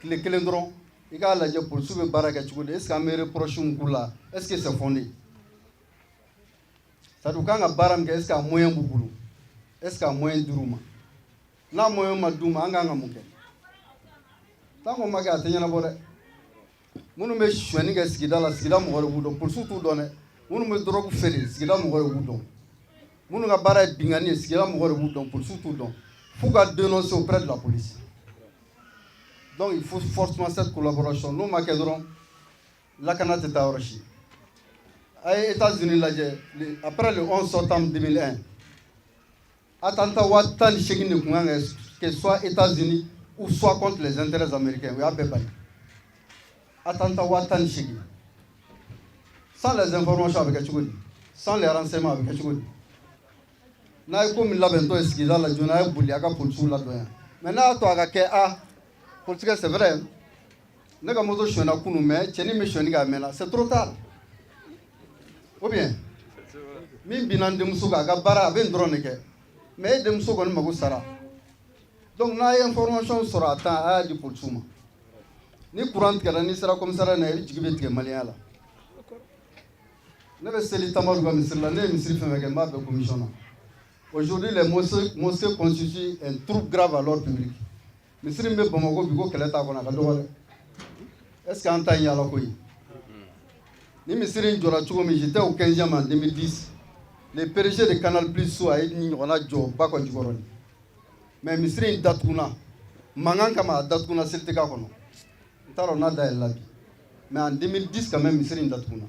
tile 1 dɔrɔn i k'a lajɛ polisiw bɛ baara kɛ cogo di est ce que an bɛ reproche min k'u la est ce que c'est fondé c'est à dire u kan ka baara min kɛ est ce que a moyen b'u bolo est ce que a moyen dir'u ma n'a moyen ma d'u ma an kan ka mun kɛ tant qu'on ma kɛ a tɛ ɲɛnabɔ dɛ minnu bɛ sonyɛni kɛ sigida la sigida mɔgɔ de b'u dɔn polisiw t'u dɔn dɛ minnu bɛ drogue feere sigida mɔgɔ de b'u dɔn minnu ka baara ye bingani ye sigida mɔgɔ de b'u dɔn polisiw t'u dɔn f'u ka dénoncer auprès de la police donc il faut forcément cette collaboration n'o ma kɛ dɔrɔn lakana tɛ taa yɔrɔ si a ye États-Unis lajɛ après le 11 septembre 2001 attentat 18 de tun kan que soit États-Unis ou soit contre les intérêts américains u y'a bɛɛ bali attentat 18 sans les informations a bɛ kɛ cogo di sans les renseignements a bɛ kɛ cogo di n'a ye ko min labɛntɔ ye sigida la joona a ye boli a ka polisiw ladɔn yan mais n'a y'a to a ka kɛ politique c'est vrai ne ka moto sonyɛna kunun mais cɛnin bɛ sonyɛni kɛ a mɛnna c'est trop tard ou bien min binna n denmuso kan a ka baara a bɛ nin dɔrɔn de kɛ mais e denmuso kɔni mago sara donc n'a ye information sɔrɔ a temps a y'a di polisiw ma ni courant tigɛra n'i sera commissariat na i jigi bɛ tigɛ maliyɛnya la ne bɛ seli Tamaru ka misiri la ne ye misiri fɛn fɛn kɛ n b'a bɛɛ commission na aujourd'hui les mosquées constituent un trouble grave à l'ordre public misiri min bɛ Bamako bi ko kɛlɛ t'a kɔnɔ a ka dɔgɔ dɛ est ce que an ta in yala ko ye ni misiri in jɔra cogo min j'étais au 15e en 2010 le PDG de Canal Plus so a ye ni ɲɔgɔnna jɔ ba ka jukɔrɔ ni mais misiri in datuguna mankan kama a datuguna seli tɛ k'a kɔnɔ n t'a dɔn n'a dayɛlɛla bi mais en 2010 quand même misiri in datuguna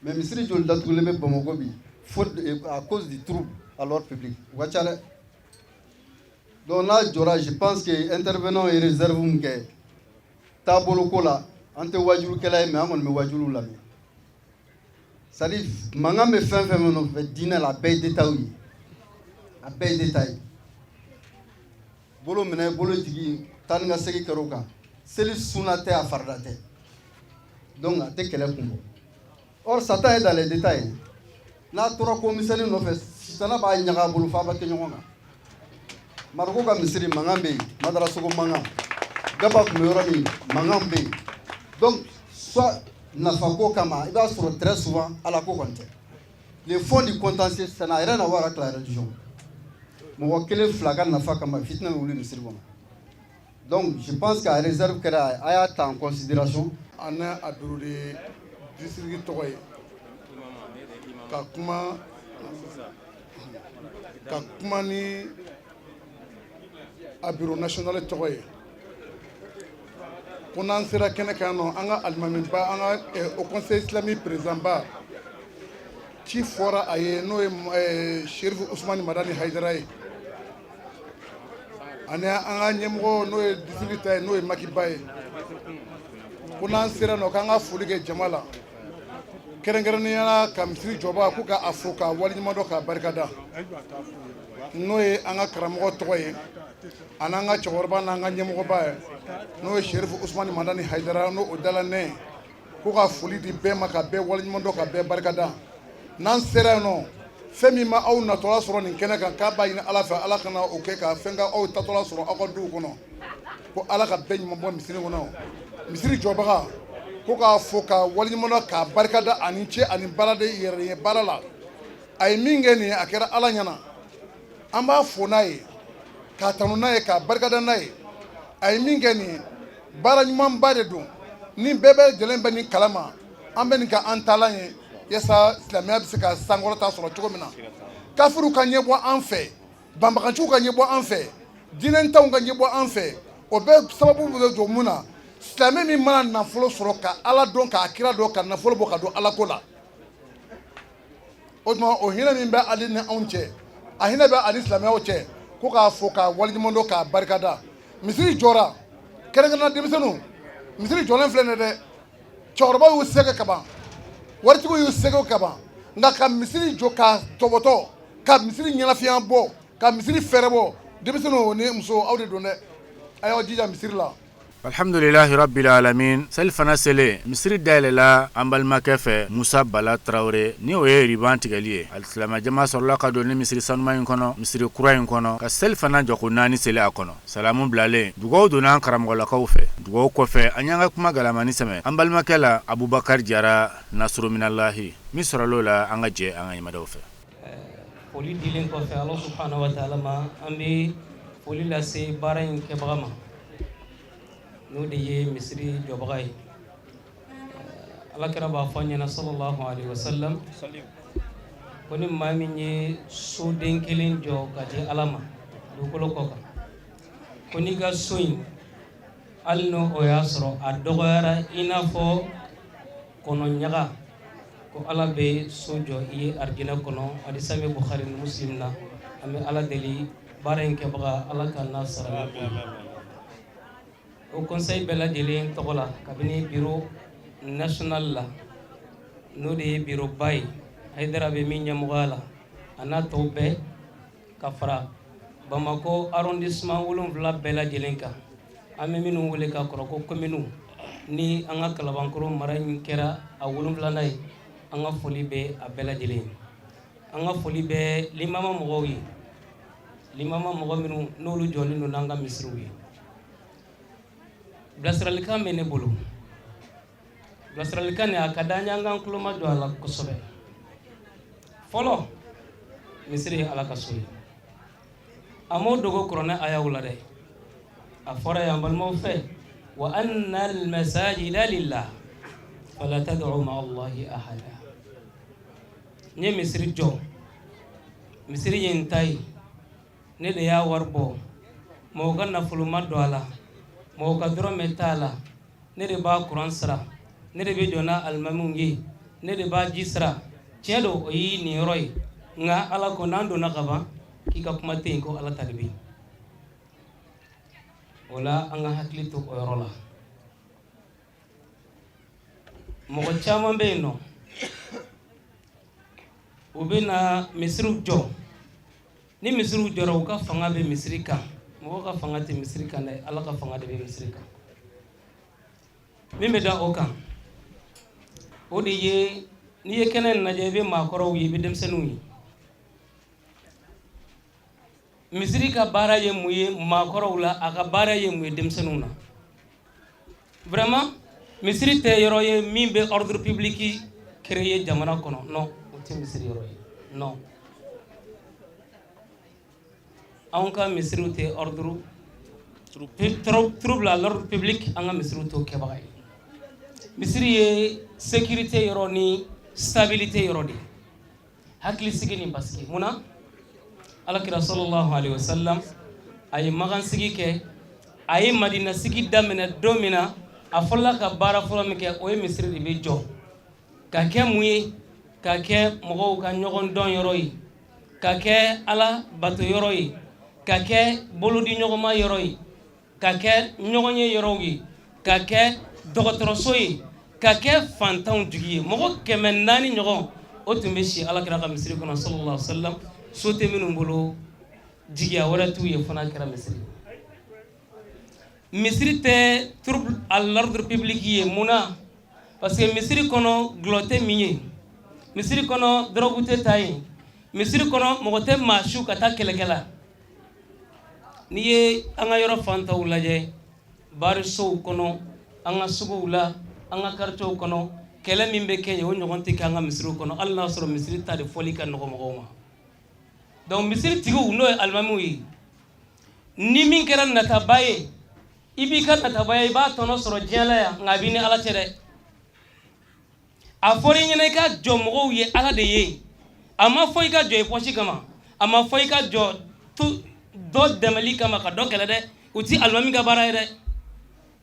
mais misiri joli datugulen bɛ Bamako bi à cause du trouble à l'ordre public u ka ca dɛ donc n'a jɔra je pense que intervenant ye réserve min kɛ taabolo ko la an tɛ wajulukɛla ye mais an kɔni bɛ wajuluw lamɛn c'est à dire mankan bɛ fɛn fɛn min nɔfɛ diinɛ la a bɛɛ ye détail ye a bɛɛ ye détail ye bolo minɛ bolo jigi taa ni ka segin kɛra o kan seli sunna tɛ a farida tɛ donc a tɛ kɛlɛ kun bɔ or Satan est dans les détails n'a tora ko misɛnnin nɔfɛ sitana b'a ɲaga a bolo f'a bɛ kɛ ɲɔgɔn kan Maroko ka misiri mangan bɛ yen madarasogo mangan gaba kun bɛ yɔrɔ min mangan bɛ yen donc soit nafako kama i b'a sɔrɔ très souvent ala ko kɔni tɛ les fonds du contentieux ça n'a rien à voir avec la religion mɔgɔ kelen fila ka nafa kama fitina bɛ wuli misiri kɔnɔ donc je pense qu'à réserve kɛra a y'a ta en considération an a duuru de district tɔgɔ ye ka kuma ni a bureau national tɔgɔ ye ko n'an sera kɛnɛ kan nɔ an ka alimamiba an ka au conseil islamique président ba ci fɔra a ye n'o ye Sherifu Usmani Madani Haidara ye ani an ka ɲɛmɔgɔ n'o ye district ta ye n'o ye Makiba ye ko n'an sera nɔ k'an ka foli kɛ jama la kɛrɛnkɛrɛnnenya la ka misiri jɔba k'u ka a fo k'a waleɲuman dɔn k'a barikada n'o ye an ka karamɔgɔ tɔgɔ ye ani an ka cɛkɔrɔba n'an ka ɲɛmɔgɔba ye n'o ye Sherifu Usmani Madani Haidara n'o o dala nɛ k'u ka foli di bɛɛ ma ka bɛɛ waleɲuman dɔn ka bɛɛ barikada n'an sera yen nɔ fɛn min ma aw natɔla sɔrɔ nin kɛnɛ kan k'a b'a ɲini ala fɛ ala kana o kɛ ka fɛn ka aw tatɔla sɔrɔ aw ka duw kɔnɔ ko ala ka bɛɛ ɲuman bɔ misiri kɔnɔ misiri jɔbaga ko k'a fo ka waleɲuman dɔn k'a barikada ani ce ani baara de yɛrɛ ye baara la a ye min kɛ nin ye a kɛra ala ɲɛna an b'a fo n'a ye k'a tanu n'a ye k'a barikada n'a ye a ye min kɛ nin ye baara ɲumanba de don ni bɛɛ bɛ lajɛlen bɛ nin kalama an bɛ nin ka an taalan ye yasa silamɛya bɛ se ka sankɔrɔta sɔrɔ cogo min na kafiriw ka ɲɛbɔ an fɛ banbaganciw ka ɲɛbɔ an fɛ diinɛtanw ka ɲɛbɔ an fɛ o bɛɛ sababu bɛ jɔ mun na silamɛ min mana nafolo sɔrɔ ka ala dɔn k'a kira dɔn ka nafolo bɔ ka don ala ko la o tuma o hinɛ min bɛ ale ni anw cɛ a hinɛ bɛ ani silamɛyaw cɛ ko k'a fo k'a waleɲuman dɔn k'a barikada misiri jɔra kɛrɛnkɛrɛnna denmisɛnninw misiri jɔlen filɛ nin ye dɛ cɛkɔrɔba y'u sɛgɛ kaban waritigiw y'u sɛgɛ kaban nka ka misiri jɔ ka tɔbɔtɔ ka misiri ɲɛnafiya bɔ ka misiri fɛrɛ bɔ denmisɛnninw ni muso aw de don dɛ a y'aw jija misiri la alhamdulillahi rabbil alamin seli fana sele misiri dayɛlɛla an balimakɛ fɛ Musa Bala Tarawele ni o ye riban tigɛli ye alisilama jama sɔrɔla ka don ni misiri sanuma in kɔnɔ misiri kura in kɔnɔ ka seli fana jɔ ko 4 seli a kɔnɔ salamu bilalen dugawu donna an karamɔgɔlakaw fɛ dugawu kɔfɛ an y'an ka kuma galamani sɛmɛ an balimakɛ la Abubakar Jara Nasuru Minallahi min sɔrɔl'o la an ka jɛ an ka ɲɛmadaw fɛ foli dilen kɔfɛ Allah subhanahu wa ta'ala ma an bɛ foli lase baara in kɛbaga ma n'o de ye misiri jɔbaga ye alakira b'a fɔ an ɲɛna sallallahu alaihi wasallam ko ni maa min ye soden kelen jɔ ka di ala ma dugukolo kɔ kan ko n'i ka so in hali n'o o y'a sɔrɔ a dɔgɔyara i n'a fɔ kɔnɔ ɲaga ko ala bɛ so jɔ i ye arijinɛ kɔnɔ hadisa bɛ Bukhari ni Muslim na an bɛ ala deli baara in kɛbaga ala ka n'a sara o conseil bɛɛ lajɛlen tɔgɔ la kabini bureau national la n'o de ye bureau ba ye Haidara bɛ min ɲɛmɔgɔya la a n'a tɔw bɛɛ ka fara Bamako arrondissement 7 bɛɛ lajɛlen kan an bɛ minnu wele ka kɔrɔ ko commune ni an ka Kalabankɔrɔ mara in kɛra a 7nan ye an ka foli bɛ a bɛɛ lajɛlen ye an ka foli bɛ limama mɔgɔw ye limama mɔgɔ minnu n'olu jɔlen don n'an ka misiriw ye bilasiralikan bɛ ne bolo bilasiralikan nin a ka d'an ye an k'an tulo majɔ a la kosɛbɛ fɔlɔ misiri ye ala ka so ye a m'o dogo kuranɛ ayaw la dɛ a fɔra yan balimaw fɛ wa anna al-masajida lillah fala tad'u ma'a Allahi ahada n ye misiri jɔ misiri ye n ta ye ne de y'a wari bɔ mɔgɔ ka nafolo ma don a la mɔgɔ ka dɔrɔmɛ t'a la ne de b'a kuran sara ne de bɛ jɔ n'a alimamiw ye ne de b'a ji sara tiɲɛ don o y'i nin yɔrɔ ye nka ala ko n'an donna ka ban k'i ka kuma tɛ yen ko ala ta de bɛ yen o la an ka hakili to o yɔrɔ la mɔgɔ caman bɛ yen nɔ u bɛ na misiriw jɔ ni misiriw jɔra u ka fanga bɛ misiri kan mɔgɔ ka fanga tɛ misiri kan dɛ ala ka fanga de bɛ misiri kan min bɛ da o kan o de ye n'i ye kɛnɛ in lajɛ i bɛ maakɔrɔw ye i bɛ denmisɛnninw ye misiri ka baara ye mun ye maakɔrɔw la a ka baara ye mun ye denmisɛnninw na vraiment misiri tɛ yɔrɔ ye min bɛ ordre public créer jamana kɔnɔ non o tɛ misiri yɔrɔ ye non anw ka misiriw tɛ ordre trouble à l'ordre public an ka misiriw t'o kɛbaga ye misiri ye sécurité yɔrɔ ni stabilité yɔrɔ de hakili sigi ni basigi munna alakira sallallahu alaihi wasallam a ye magan sigi kɛ a ye madina sigi daminɛ don min na a fɔlɔla ka baara fɔlɔ min kɛ o ye misiri de bɛ jɔ ka kɛ mun ye ka kɛ mɔgɔw ka ɲɔgɔn dɔn yɔrɔ ye ka kɛ ala bato yɔrɔ ye ka kɛ bolodi ɲɔgɔnma yɔrɔ ye ka kɛ ɲɔgɔn ye yɔrɔw ye ka kɛ dɔgɔtɔrɔso ye ka kɛ fantanw jigi ye mɔgɔ 400 ɲɔgɔn o tun bɛ si alakira ka misiri kɔnɔ sallallahu alaihi wasallam so tɛ minnu bolo jigiya wɛrɛ t'u ye fana kɛra misiri misiri tɛ trouble à l'ordre public ye munna parce que misiri kɔnɔ gulɔ tɛ min ye misiri kɔnɔ drogue tɛ ta ye misiri kɔnɔ mɔgɔ tɛ maa su ka taa kɛlɛkɛ la n'i ye an ka yɔrɔ fantaw lajɛ barisow kɔnɔ an ka suguw la an ka quartierw kɔnɔ kɛlɛ min bɛ kɛ yen o ɲɔgɔn tɛ kɛ an ka misiriw kɔnɔ hali n'a sɔrɔ misiri ta de fɔli ka nɔgɔ mɔgɔw ma donc misiri tigiw n'o ye alimamiw ye ni min kɛra nataba ye i b'i ka nataba ye i b'a tɔnɔ sɔrɔ diɲɛ la yan nka a b'i ni ala cɛ dɛ a fɔra i ɲɛna i ka jɔ mɔgɔw ye ala de ye a ma fɔ i ka jɔ i pɔsi kama a ma fɔ i ka jɔ dɔ dɛmɛli kama ka dɔ kɛlɛ dɛ o ti alimami ka baara ye dɛ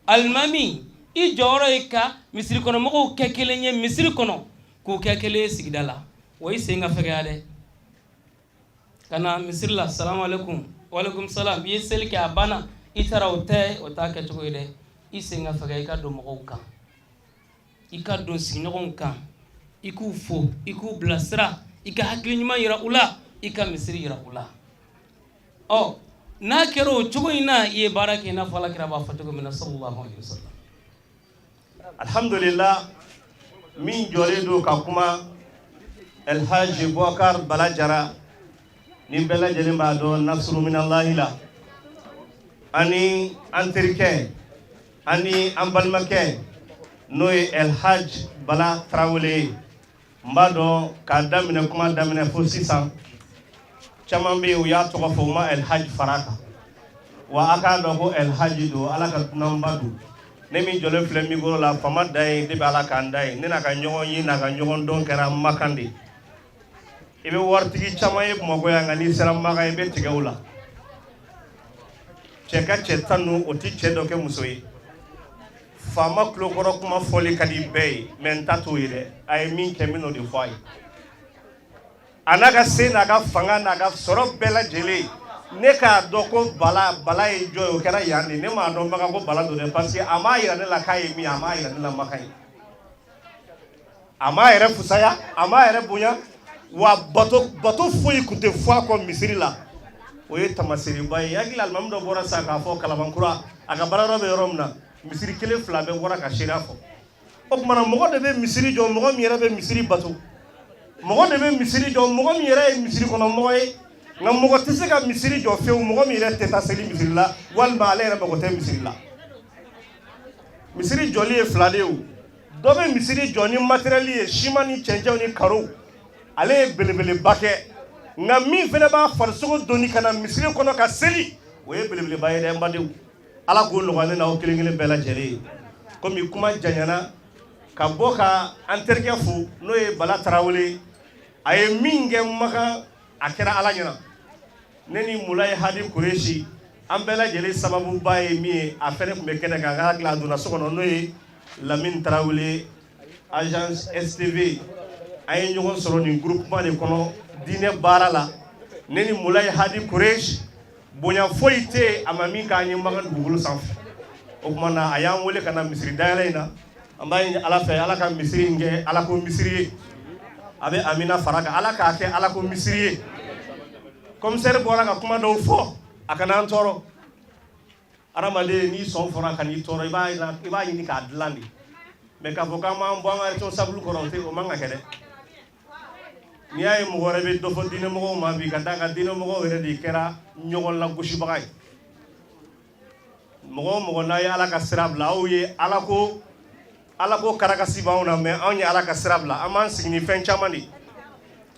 alimami i jɔyɔrɔ ye ka misiri kɔnɔ mɔgɔw kɛ kelen ye misiri kɔnɔ k'u kɛ kelen ye sigida la wa i sen ka fɛgɛya dɛ ka na misiri la salamu alaikum walaikum salam i ye seli kɛ a banna i taara o tɛ o t'a kɛcogo ye dɛ i sen ka fɛgɛya i ka don mɔgɔw kan i ka don sigiɲɔgɔnw kan i k'u fo i k'u bilasira i ka hakili ɲuman yira u la i ka misiri yira u la ɔ n'a kɛra o cogo in na i ye baara kɛ i n'a fɔ alakira b'a fɔ cogo min na sallallahu alaihi wasallam alhamdulillah min jɔlen don ka kuma Elhaji Boubacar Bala Jara ni bɛɛ lajɛlen b'a dɔn nasuru minallahi la ani an terikɛ ani an balimakɛ n'o ye Elhaji Bala Tarawele n b'a dɔn k'a daminɛ kuma daminɛ fo sisan caman bɛ yen u y'a tɔgɔ fɔ u ma Elhaji fara kan wa a k'a dɔn ko Elhaji don ala ka dunanba don ne min jɔlen filɛ mikoro la fama da ye de bɛ ala k'an da ye ne n'a ka ɲɔgɔn ye n'a ka ɲɔgɔn dɔn kɛra Makan de i bɛ waritigi caman ye Bamakɔ yan nka n'i sera Makan i bɛ tigɛ o la cɛ ka cɛ tan ninnu o tɛ cɛ dɔ kɛ muso ye faama tulokɔrɔ kuma fɔli ka di bɛɛ ye mɛ n ta t'o ye dɛ a ye min kɛ n bɛn'o de fɔ a ye a n'a ka se n'a ka fanga n'a ka sɔrɔ bɛɛ lajɛlen ne k'a dɔn ko bala ye jɔ ye o kɛra yan de ne m'a dɔn Makan ko bala don dɛ parce que a m'a yira ne la k'a ye min a m'a yira ne la Makan ye a m'a yɛrɛ fusaya a m'a yɛrɛ bonya wa bato foyi tun tɛ fɔ a kɔ misiri la o ye tamaseriba ye hakili alimami dɔ bɔra sisan k'a fɔ Kalabankura a ka baarayɔrɔ bɛ yɔrɔ min na misiri kelen fila bɛɛ bɔra ka seereya fɔ o tumana mɔgɔ de bɛ misiri jɔ mɔgɔ min yɛrɛ bɛ misiri bato mɔgɔ de bɛ misiri jɔ mɔgɔ min yɛrɛ ye misiri kɔnɔ mɔgɔ ye nka mɔgɔ tɛ se ka misiri jɔ fewu mɔgɔ min yɛrɛ tɛ taa seli misiri la walima ale yɛrɛ mɔgɔ tɛ misiri la misiri jɔli ye fila de ye o dɔ bɛ misiri jɔ ni matériel ye siman ni cɛncɛnw ni karo ale ye belebeleba kɛ nka min fana b'a farisogo doni ka na misiri kɔnɔ ka seli o ye belebeleba ye dɛ n badenw ala k'o nɔgɔya ne n'aw kelen kelen bɛɛ lajɛlen ye komi kuma janyana ka bɔ ka an terikɛ fo n'o ye Bala Tarawele a ye min kɛ Makan a kɛra ala ɲɛna ne ni Mulaye Hadi Kureshi an bɛɛ lajɛlen sababuba ye min ye a fɛnɛ tun bɛ kɛnɛ kan n ka hakili a donna so kɔnɔ n'o ye Lamine Tarawele agence STV an ye ɲɔgɔn sɔrɔ nin groupement de kɔnɔ diinɛ baara la ne ni Mulaye Hadi Kureshi bonya foyi tɛ a ma min k'an ye Makan dugukolo sanfɛ o tuma na a y'an wele ka na misiri dayɛlɛ in na an b'a ɲini ala fɛ ala ka misiri in kɛ ala ko misiri ye a bɛ Amina fara kan ala k'a kɛ ala ko misiri ye commissaire bɔra ka kuma dɔw fɔ a kana an tɔɔrɔ adamaden n'i sɔn fɔra ka n'i tɔɔrɔ i b'a ɲini k'a dilan de mais k'a fɔ k'an b'an bɔ an ka responsable kɔrɔ o man ka kɛ dɛ ni ay mo gore be do fo dina mo ma bi kata ka dina mo were di kera nyogol la gushi bagay mo na ya ala ka sirabla o ye ala ko karaka sibauna me anya ala ka sirabla aman signi fen chamani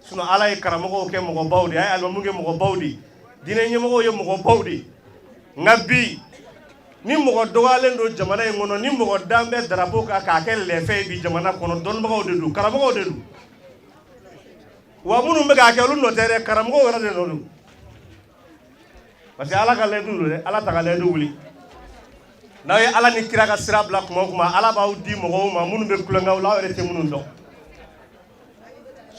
suno ala e karamo ke mo bawdi ay alma muge mo bawdi dina nyemo ye mo bawdi ngabi ni mo dogalen do jamana ngono ni mo dambe drapeau ka kel le fe bi jamana kono don mo de du karamo de du wa munu me ka kelu no tere karamo wara de no parce que ala ka le du le ala ta ka le du wuli na ye ala ni kira ka sirabla kuma ala b'aw di mɔgɔw ma minnu bɛ kulonkɛw la aw yɛrɛ tɛ minnu dɔn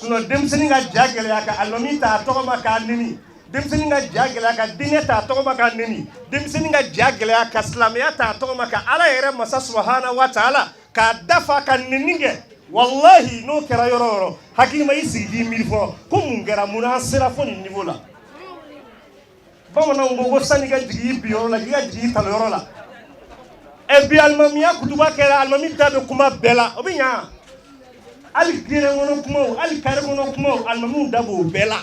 sinon denmisɛnnin ka ja gɛlɛya ka alimami ta a tɔgɔ ma k'a neni denmisɛnnin ka ja gɛlɛya ka diinɛ ta a tɔgɔ ma k'a neni denmisɛnnin ka ja gɛlɛya ka silamɛya ta a tɔgɔ ma ka ala yɛrɛ masa subahana wa taala k'a dafa ka neni kɛ wallahi n'o kɛra yɔrɔ o yɔrɔ hakili ma i sigi k'i miiri fɔlɔ ko mun kɛra mun an sera fo nin niveau la bamananw ko sani ka jigin i bi yɔrɔ la k'i ka jigin i talo yɔrɔ la e bi almamiya kutuba kɛra almami da bɛ kuma bɛɛ la o bɛ ɲa hali gere kɔnɔ kumaw hali kare kɔnɔ kumaw almamiw da b'o bɛɛ la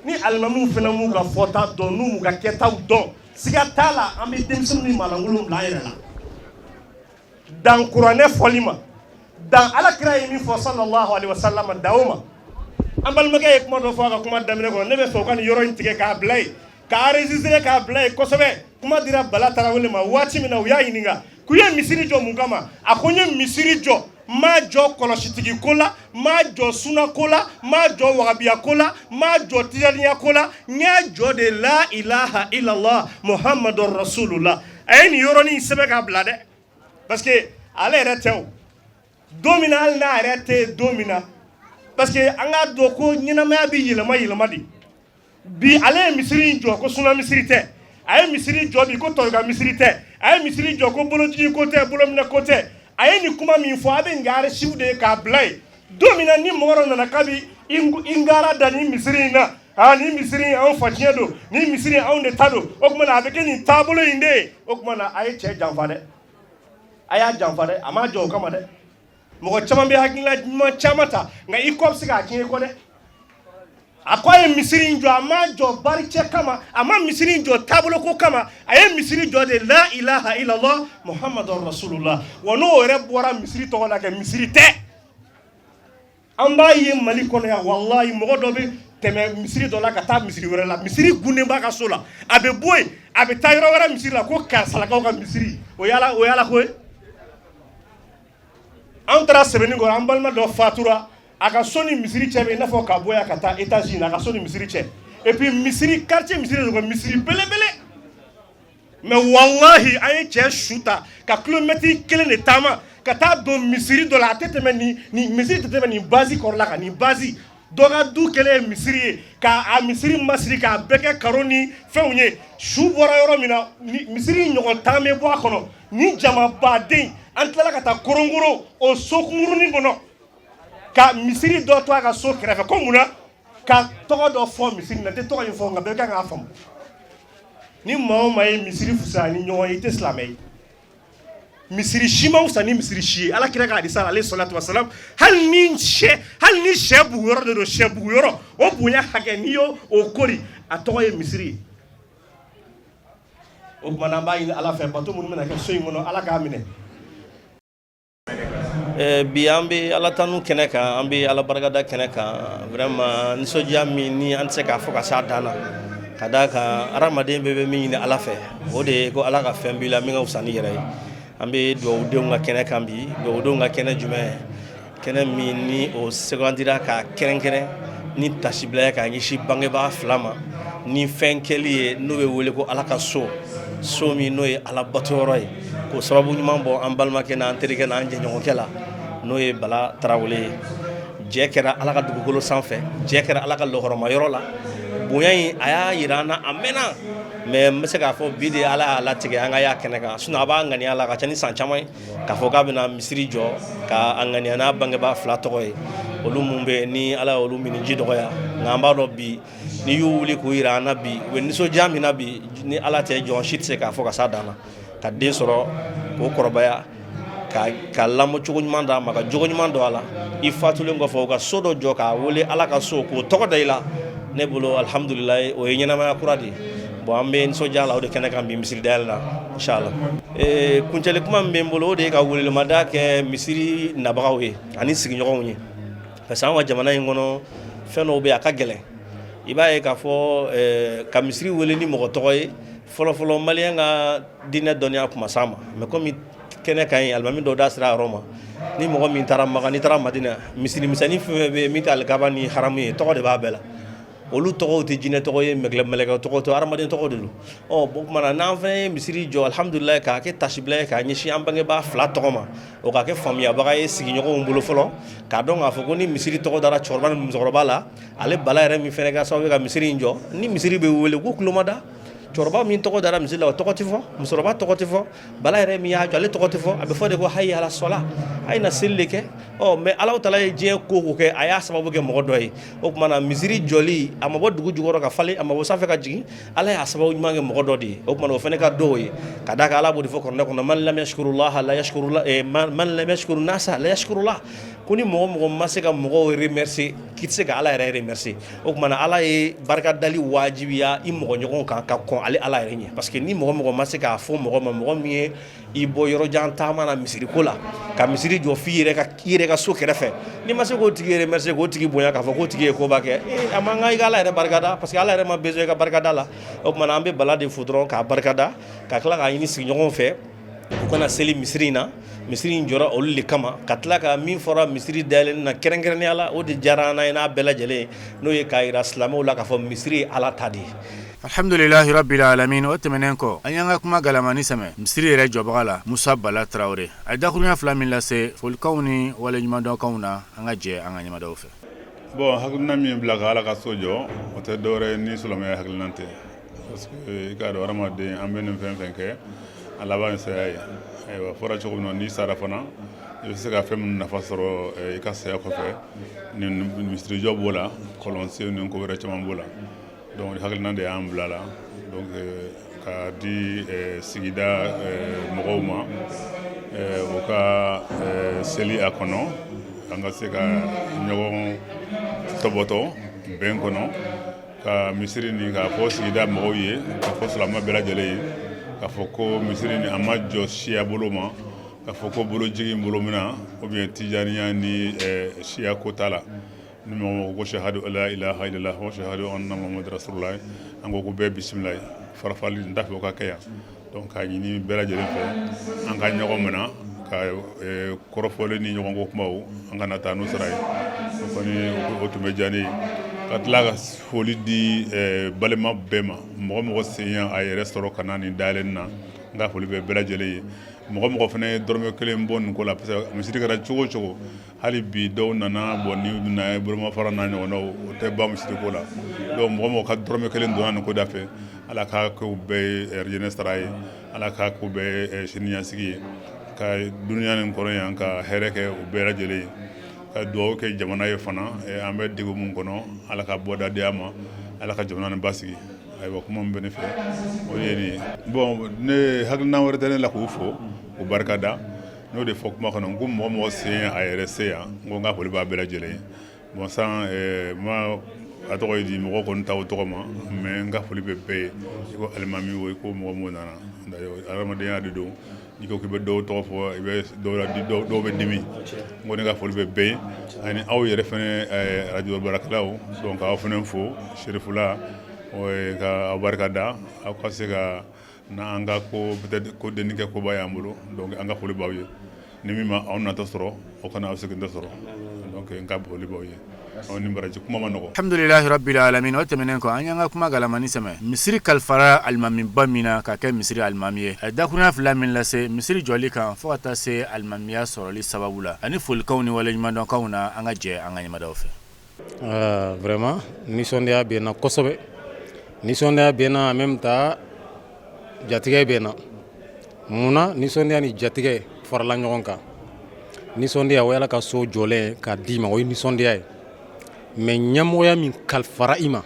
ni almamiw fana m'u ka fɔta dɔn n'u m'u ka kɛtaw dɔn siga t'a la an bɛ denmisɛnninw ni maalankolonw bila an yɛrɛ la dan kuranɛ fɔli ma dan alakira ye min fɔ sallallahu alaihi wasallam da o ma an balimakɛ ye kuma dɔ fɔ a ka kuma daminɛ kɔnɔ ne bɛ fɛ u ka nin yɔrɔ in tigɛ k'a bila yen k'a enregistrer k'a bila yen kosɛbɛ kuma dira Bala Tarawele ma waati min na u y'a ɲininka k'u ye misiri jɔ mun kama a ko n ye misiri jɔ m'a jɔ kɔlɔsitigi ko la m'a jɔ suna ko la m'a jɔ wagabiya ko la m'a jɔ tijaniya ko la n y'a jɔ de la ilaha illallah muhammadu rasulullah a ye nin yɔrɔnin sɛbɛn k'a bila dɛ parce que ale yɛrɛ tɛ o don min na hali n'a yɛrɛ tɛ don min na parce que an k'a dɔn ko ɲɛnamaya bɛ yɛlɛma yɛlɛma de bi ale ye misiri in jɔ ko suna misiri tɛ a ye misiri jɔ bi ko tɔrɔka misiri tɛ a ye misiri jɔ ko bolojigi ko tɛ bolominɛ ko tɛ a ye nin kuma min fɔ a bɛ nga archive de ye k'a bila yen don min na ni mɔgɔ dɔ nana k'a bɛ i ngara da nin misiri in na nin misiri in anw faciɲɛ don nin misiri in anw de ta don o tuma na a bɛ kɛ nin taabolo in de ye o tuma na a ye cɛ janfa dɛ a y'a janfa dɛ a ma jɔ o kama dɛ mɔgɔ caman bɛ hakilina ɲuman caman ta nka i kɔ bɛ se k'a tiɲɛ i kɔ dɛ a ko a ye misiri in jɔ a ma jɔ baricɛ kama a ma misiri in jɔ taabolo ko kama a ye misiri jɔ de la ilaha illallah muhammadu rasulullah wa n'o yɛrɛ bɔra misiri tɔgɔ la kɛ misiri tɛ an b'a ye mali kɔnɔ yan wallahi mɔgɔ dɔ bɛ tɛmɛ misiri dɔ la ka taa misiri wɛrɛ la misiri gunnen b'a ka so la a bɛ bɔ yen a bɛ taa yɔrɔ wɛrɛ misiri la ko karisalakaw ka misiri o y'ala ko ye an taara sɛbɛnni kɔrɔ an balima dɔ fatura a ka so ni misiri cɛ bɛ i n'a fɔ ka bɔ yan ka taa étage in na a ka so ni misiri cɛ et puis misiri quartier misiri de ko misiri belebele mais wallahi an ye cɛ su ta ka kilomɛtiri 1 de taama ka taa don misiri dɔ la a tɛ tɛmɛ nin misiri tɛ tɛmɛ nin base kɔrɔla kan nin base dɔ ka du kɛlen ye misiri ye k'a misiri masiri k'a bɛɛ kɛ karo ni fɛnw ye su bɔra yɔrɔ min na misiri ɲɔgɔn 10 bɛ bɔ a kɔnɔ ni jama baden an tilala ka taa korongoro o so kunkurunin kɔnɔ ka misiri dɔ to a ka so kɛrɛfɛ ko mun na ka tɔgɔ dɔ fɔ misiri la n tɛ tɔgɔ in fɔ nka bɛɛ kan k'a faamu ni maa o maa ye misiri fisaya ni ɲɔgɔn ye i tɛ silamɛ ye misiri si ma fisa ni misiri si ye ala kira k'a di sa ale salatu wasalam hali ni sɛ bugu yɔrɔ de don sɛ bugu yɔrɔ o bonya hakɛ n'i y'o kori a tɔgɔ ye misiri ye o tuma na an b'a ɲini ala fɛ bato minnu bɛna kɛ so in kɔnɔ ala k'a minɛ. Bi an bɛ ala tanu kɛnɛ kan an bɛ ala barikada kɛnɛ kan vraiment nisɔndiya min ni an tɛ se k'a fɔ ka s'a dan na ka d'a kan adamaden bɛɛ bɛ min ɲini ala fɛ o de ye ko ala ka fɛn b'i la min ka fisa ni yɛrɛ ye an bɛ dugawudenw ka kɛnɛ kan bi dugawudenw ka kɛnɛ jumɛn kɛnɛ min ni o sugandira ka kɛrɛnkɛrɛn ni tasibila ye k'a ɲɛsin bangebaa fila ma ni fɛn kɛli ye n'o bɛ wele ko ala ka so min n'o ye ala batuyɔrɔ ye k'o sababu ɲuman bɔ an balimakɛ n'an terikɛ n'an jɛɲɔgɔnkɛ la n'o ye Bala Tarawele ye jɛ kɛra ala ka dugukolo sanfɛ jɛ kɛra ala ka lɔhɔrɔma yɔrɔ la bonya in a y'a yira an na a mɛnna mais n bɛ se k'a fɔ bi de ala y'a latigɛ an ka y'a kɛnɛ kan sinon a b'a ŋaniya la a ka ca ni san caman ye k'a fɔ k'a bɛna misiri jɔ k'a ŋaniya n'a bangebaa fila tɔgɔ ye olu mun bɛ ni ala y'olu miniji dɔgɔya nka an b'a dɔn bi n'i y'u wuli k'u yira an na bi u bɛ nisɔndiya min na bi ni ala tɛ jɔn si tɛ se k'a fɔ ka s'a dan na ka den sɔrɔ k'o kɔrɔbaya ka lamɔ cogo ɲuman d'a ma ka jogo ɲuman don a la i fatulen kɔfɛ o ka so dɔ jɔ k'a wele ala ka so k'o tɔgɔ da i la ne bolo alhamdulilayi o ye ɲɛnamaya kura de ye bon an bɛ nisɔndiya la o de kɛnɛ kan bi misiri dayɛlɛ la inshallah kuncɛli kuma min bɛ n bolo o de ye ka welelemada kɛ misiri nabagaw ye ani sigiɲɔgɔnw ye parce que an ka jamana in kɔnɔ fɛn dɔw bɛ yen a ka gɛlɛn i b'a ye k'a fɔ ka misiri wele ni mɔgɔ tɔgɔ ye fɔlɔfɔlɔ maliyɛn ka diinɛ dɔnniya kuma s'an ma mais komi kɛnɛ kan ye alimami dɔw da sera a yɔrɔ ma ni mɔgɔ min taara Maka n'i taara Madina misiri misɛnnin fɛn fɛn bɛ yen min tɛ alikaba ni haramu ye tɔgɔ de b'a bɛɛ la olu tɔgɔw tɛ jinɛ tɔgɔ ye mɛlɛkɛ tɔgɔ tɛ hadamaden tɔgɔ de don bon kuma na n'an fɛnɛ ye misiri jɔ alhamdulilayi k'a kɛ tasibila ye k'a ɲɛsin an bangebaa fila tɔgɔ ma o ka kɛ faamuyabaga ye sigiɲɔgɔnw bolo fɔlɔ k'a dɔn k'a fɔ ko ni misiri tɔgɔ dara cɛkɔrɔba ni musokɔrɔba la ale bala yɛrɛ min fɛnɛ ka sababu ye ka misiri in jɔ ni misiri bɛ wele k'u tulo ma da cɛkɔrɔba min tɔgɔ dara misiri la o tɔgɔ tɛ fɔ musokɔrɔba tɔgɔ tɛ fɔ bala yɛrɛ min y'a jɔ ale tɔgɔ tɛ fɔ a bɛ fɔ de ko hayya ala sɔla a ye na seli de kɛ mais Alahu Taala ye diɲɛ ko ko kɛ a y'a sababu kɛ mɔgɔ dɔ ye o tuma na misiri jɔli a ma bɔ dugu jukɔrɔ ka falen a ma bɔ sanfɛ ka jigin ala y'a sababu ɲuman kɛ mɔgɔ dɔ de ye o tuma na o fɛnɛ ka dɔw ye ka d'a kan ala b'o de fɔ kuranɛ kɔnɔ man lam yashkurullaha la yashkurullah man lam yashkuru nasa la yashkurullah ko ni mɔgɔ mɔgɔ ma se ka mɔgɔw remercier k'i tɛ se ka ala yɛrɛ remercier o tuma na ala ye barika dali wajibiya i mɔgɔ ɲɔgɔn kan ka kɔn ale ala yɛrɛ ɲɛ parce que ni mɔgɔ mɔgɔ ma se k'a fɔ mɔgɔ ma mɔgɔ min ye i bɔ yɔrɔ jan taama na misiri ko la ka misiri jɔ f'i yɛrɛ ka so kɛrɛfɛ ni ma se k'o tigi remercier k'o tigi bonya k'a fɔ k'o tigi ye koba kɛ a man kan i ka ala yɛrɛ barikada parce que ala yɛrɛ ma besoin i ka barikada la o tuma na an bɛ bala de fo dɔrɔn k'a barikada ka tila k'a ɲini sigiɲɔgɔnw fɛ u kana seli misiri in na misiri in jɔra olu de kama ka tila ka min fɔra misiri dayɛlɛnni na kɛrɛnkɛrɛnnenya la o de diyara an na ye n'a bɛɛ lajɛlen n'o ye k'a yira silamɛw la k'a fɔ misiri ye ala ta de ye alhamdulilahi rabbil alamin o tɛmɛnen kɔ an y'an ka kuma galamani sɛmɛ misiri yɛrɛ jɔbaga la Musa Bala Tarawele a ye dakuruɲa fila min lase folikanw ni waleɲumandɔnkanw na an ka jɛ an ka ɲɛmadaw fɛ bon hakilina min bila ka ala ka so jɔ o tɛ dɔwɛrɛ ni silamɛya hakilina tɛ parce que i k'a dɔn hadamaden an bɛ nin fɛn fɛn kɛ a laban ye saya ye ayiwa fɔra cogo min na n'i sara fana i bɛ se ka fɛn minnu nafa sɔrɔ i ka saya kɔfɛ ni misirijɔ b'o la kɔlɔnsen ni ko wɛrɛ caman b'o la donc hakilina de y'an bila la donc ka di sigida mɔgɔw ma u ka seli a kɔnɔ an ka se ka ɲɔgɔn tɔbɔtɔ bɛn kɔnɔ ka misiri ni k'a fɔ sigida mɔgɔw ye k'a fɔ silamɛ bɛɛ lajɛlen ye k'a fɔ ko misiri ni a ma jɔ siya bolo ma k'a fɔ ko bolo jigi bolo min na ou bien tijaniya ni siya ko t'a la ni mɔgɔ ko shahadu la ilaha illallah wa shahadu anna muhammad rasulullah an ko bɛɛ bisimila farafali n t'a fɛ o ka kɛ yan donc k'a ɲini bɛɛ lajɛlen fɛ an ka ɲɔgɔn minɛ ka kɔrɔfɔli ni ɲɔgɔn ko kumaw an kana taa n'o sira ye o kɔni o tun bɛ diya ne ye ka tila ka foli di balima bɛɛ ma mɔgɔ mɔgɔ sen a yɛrɛ sɔrɔ ka na nin dayɛlɛnni na n ka foli bɛ bɛɛ lajɛlen ye mɔgɔ mɔgɔ fana ye dɔrɔmɛ kelen bɔ nin ko la parce que misiri kɛra cogo o cogo hali bi dɔw nana bɔ ni na bolomafara n'a ɲɔgɔnnaw o tɛ ban misiri ko la donc mɔgɔ mɔgɔ ka dɔrɔmɛ kelen donna nin ko da fɛ ala k'a kɛ u bɛɛ ye jeunesse sara ye ala k'a k'u bɛɛ ye siniɲɛsigi ye ka duniya nin kɔrɔ yan ka hɛrɛ kɛ u bɛɛ lajɛlen ye ka dugawu kɛ jamana ye fana an bɛ degun mun kɔnɔ ala ka bɔda di a ma ala ka jamana nin basigi ayiwa kuma min bɛ ne fɛ o ye nin ye bon ne hakilina wɛrɛ tɛ ne la k'u fo u barika da n'o de fɔ kuma kɔnɔ n ko mɔgɔ mɔgɔ sen a yɛrɛ se yan n ko n ka foli b'a bɛɛ lajɛlen ye bon san ma a tɔgɔ ye di mɔgɔ kɔni ta o tɔgɔ ma mais n ka foli bɛ bɛɛ ye i ko alimami o i ko mɔgɔ minnu nana adamadenya de don n'i ko k'i bɛ dɔw tɔgɔ fɔ i bɛ dɔw bɛ dimi n ko ne ka foli bɛ bɛɛ ye ani aw yɛrɛ fɛnɛ radio baarakɛlaw donc aw fɛnɛ fo Serifula ka aw barika da aw ka se ka na an ka ko peut-être ko denni kɛ koba y'an bolo donc an ka foli b'aw ye ni min ma aw natɔ sɔrɔ aw kana aw segin tɛ sɔrɔ donc n ka foli b'aw ye ni baraji kuma ma nɔgɔ alhamdulilahi rabbil alamin o tɛmɛnen kɔ an y'an ka kuma galamani sɛmɛ misiri kalifara alimamiba min na ka kɛ misiri alimami ye a ye dakuruɲa fila min lase misiri jɔli kan fo ka taa se alimamiya sɔrɔli sababu la ani folikanw ni waleɲumandɔnkanw na an ka jɛ an ka ɲɛmadaw fɛ vraiment nisɔndiya bɛ n na kosɛbɛ nisɔndiya bɛ n na en même temps jatigɛ bɛ n na mun na nisɔndiya ni jatigɛ farala ɲɔgɔn kan nisɔndiya o ye ala ka so jɔlen k'a d'i ma o ye nisɔndiya ye mais ɲɛmɔgɔya min kalifara i ma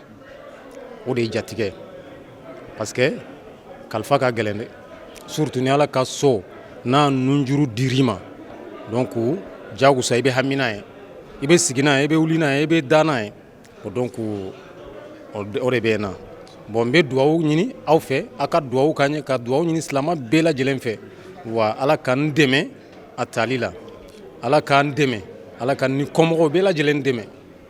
o de ye jatigɛ parce que kalifa ka gɛlɛn dɛ surtout ni ala ka so n'a nunjuru dir'i ma donc jagusa i bɛ hami n'a ye i bɛ sigi n'a ye i bɛ wuli n'a ye i bɛ da n'a ye donc o de bɛ na bon n bɛ dugawu ɲini aw fɛ aw ka dugawu k'an ye ka dugawu ɲini silama bɛɛ lajɛlen fɛ wa ala ka n dɛmɛ a tali la ala k'an dɛmɛ ala ka ni kɔmɔgɔw bɛɛ lajɛlen dɛmɛ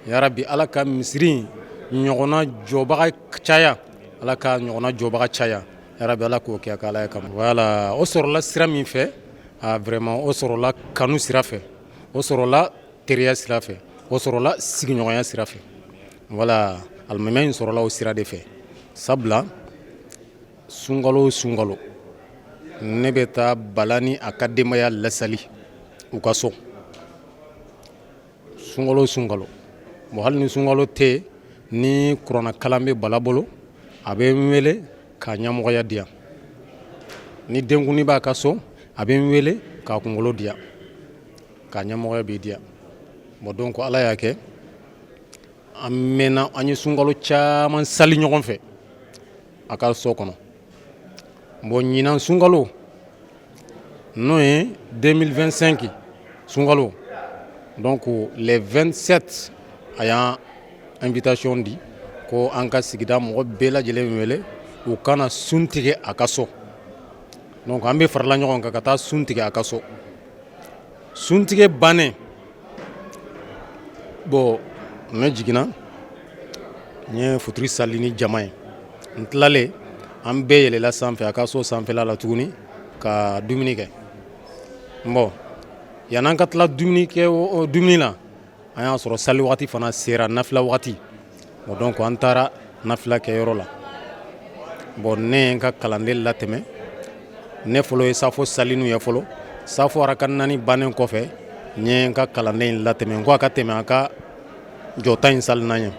yarabi ala ka misiri ɲɔgɔnna jɔbaga caya ala ka ɲɔgɔnna jɔbaga caya yarabi ala k'o kɛ k'ala ye kama voilà o sɔrɔla sira min fɛ vraiment o sɔrɔla kanu sira fɛ o sɔrɔla teriya sira fɛ o sɔrɔla sigiɲɔgɔnya sira fɛ voilà alimamiya in sɔrɔla o sira de fɛ sabula sunkalo o sunkalo ne bɛ taa bala ni a ka denbaya lasali u ka so sunkalo o sunkalo bon hali ni sunkalo tɛ ni kuranna kalan bɛ bala bolo a bɛ n wele k'a ɲɛmɔgɔya di yan ni denkundi b'a ka so a bɛ n wele k'a kunkolo di yan k'a ɲɛmɔgɔya bɛ di yan bon donc ala y'a kɛ an mɛnna an ye sunkalo caman sali ɲɔgɔn fɛ a ka so kɔnɔ bon ɲinan sunkalo n'o ye 2025 sunkalo donc les 27 a y'an invitation di ko an ka sigida mɔgɔ bɛɛ lajɛlen wele u kana sun tigɛ a ka so donc an bɛ farala ɲɔgɔn kan ka taa sun tigɛ a ka so sun tigɛ bannen bon ne jiginna n ye futuri sali ni jama ye n tilalen an bɛɛ yɛlɛla sanfɛ a ka so sanfɛla la tuguni ka dumuni kɛ bon yan'an ka tila dumuni la an y'a sɔrɔ sali wagati fana sera nafila wagati bon donc an taara nafila kɛyɔrɔ la bon ne ye n ka kalanden latɛmɛ ne fɔlɔ ye safo salinu ye fɔlɔ safo araka 4 bannen kɔfɛ n ye n ka kalanden latɛmɛ n ko a ka tɛmɛ a ka jɔta in sali n'an ye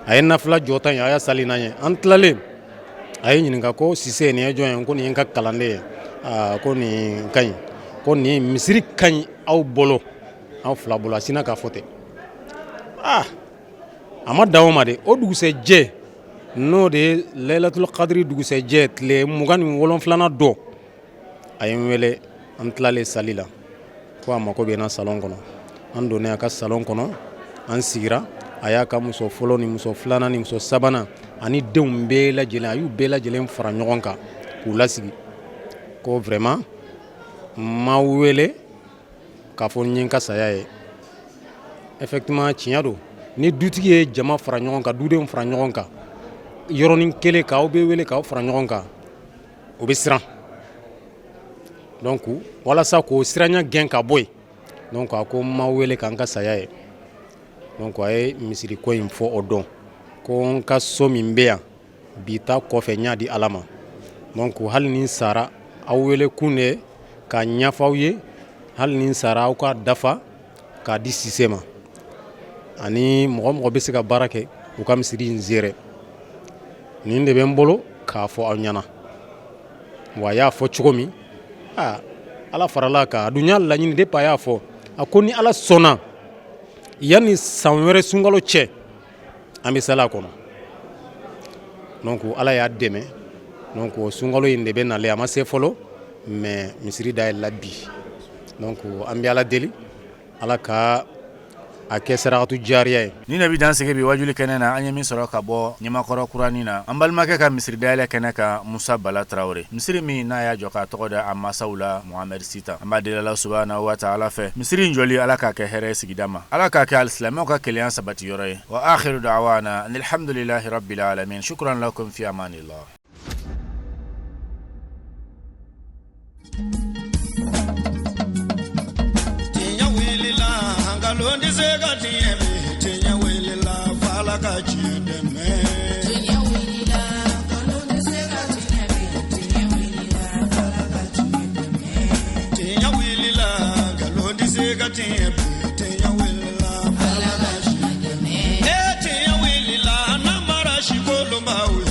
a ye nafila jɔta in a y'a sali n'an ye an tilalen a ye ɲininka ko sise nin ye jɔn ye ko nin ye n ka kalanden ye ko nin ka ɲi ko nin misiri ka ɲi aw bolo aw fila bolo a sina k'a fɔ ten a ma dan o ma de o dugusɛjɛ n'o de ye layilatul kadiri dugusɛjɛ tile 27 dɔ a ye n wele an tilalen sali la ko a mako bɛ n na salon kɔnɔ an donnen a ka salon kɔnɔ an sigira a y'a ka muso fɔlɔ ni muso filanan ni muso sabanan ani denw bɛɛ lajɛlen a y'u bɛɛ lajɛlen fara ɲɔgɔn kan k'u lasigi ko vraiment ma wele k'a fɔ n ye n ka saya ye effectivement tiɲɛ don ni dutigi ye jama fara ɲɔgɔn kan dudenw fara ɲɔgɔn kan yɔrɔnin kelen k'aw bɛ wele k'aw fara ɲɔgɔn kan o bɛ siran donc walasa k'o siranya gɛn ka bɔ yen donc a ko n ma wele k'an ka saya ye donc a ye misiri ko in fɔ o don ko n ka so min bɛ yan bi ta kɔfɛ n y'a di ala ma donc hali ni n sara aw wele kun de k'a ɲɛfɔ aw ye hali ni n sara aw ka dafa k'a di sise ma ani mɔgɔ mɔgɔ bɛ se ka baara kɛ u ka misiri in zere nin de bɛ n bolo k'a fɔ aw ɲɛna wa a y'a fɔ cogo min ala farala kan a dun y'a laɲini depuis a y'a fɔ a ko ni ala sɔnna yanni san wɛrɛ sunkalo cɛ an bɛ sala kɔnɔ donc ala y'a dɛmɛ donc sunkalo in de bɛ nalen a ma se fɔlɔ mais misiri dayɛlɛla bi donc an bɛ ala deli ala ka a kɛ sarakatu jariya ye ni nabi dansege bi wajuli kɛnɛ na an ye min sɔrɔ ka bɔ ɲamakɔrɔ kurani na an balimakɛ ka misiri dayɛlɛ kɛnɛ ka Musa Bala Traore misiri min n'a y'a jɔ k'a tɔgɔ da a masaw la Muhamɛd Sita an b'a deli Ala subahanahu wa taala fɛ misiri in jɔli ala k'a kɛ hɛrɛ sigida ma ala k'a kɛ alisilamɛw ka kelenya sabati yɔrɔ ye wa akhiru da'wana alhamdulillahi rabbil alamin shukran lakum fi amanillah. Londi sega tieme tenya wele la fala ka chideme tenya wele la londi sega tieme tenya wele la fala ka chideme tenya wele la londi sega tieme tenya wele la fala ka chideme tenya wele la na mara shikolo mawe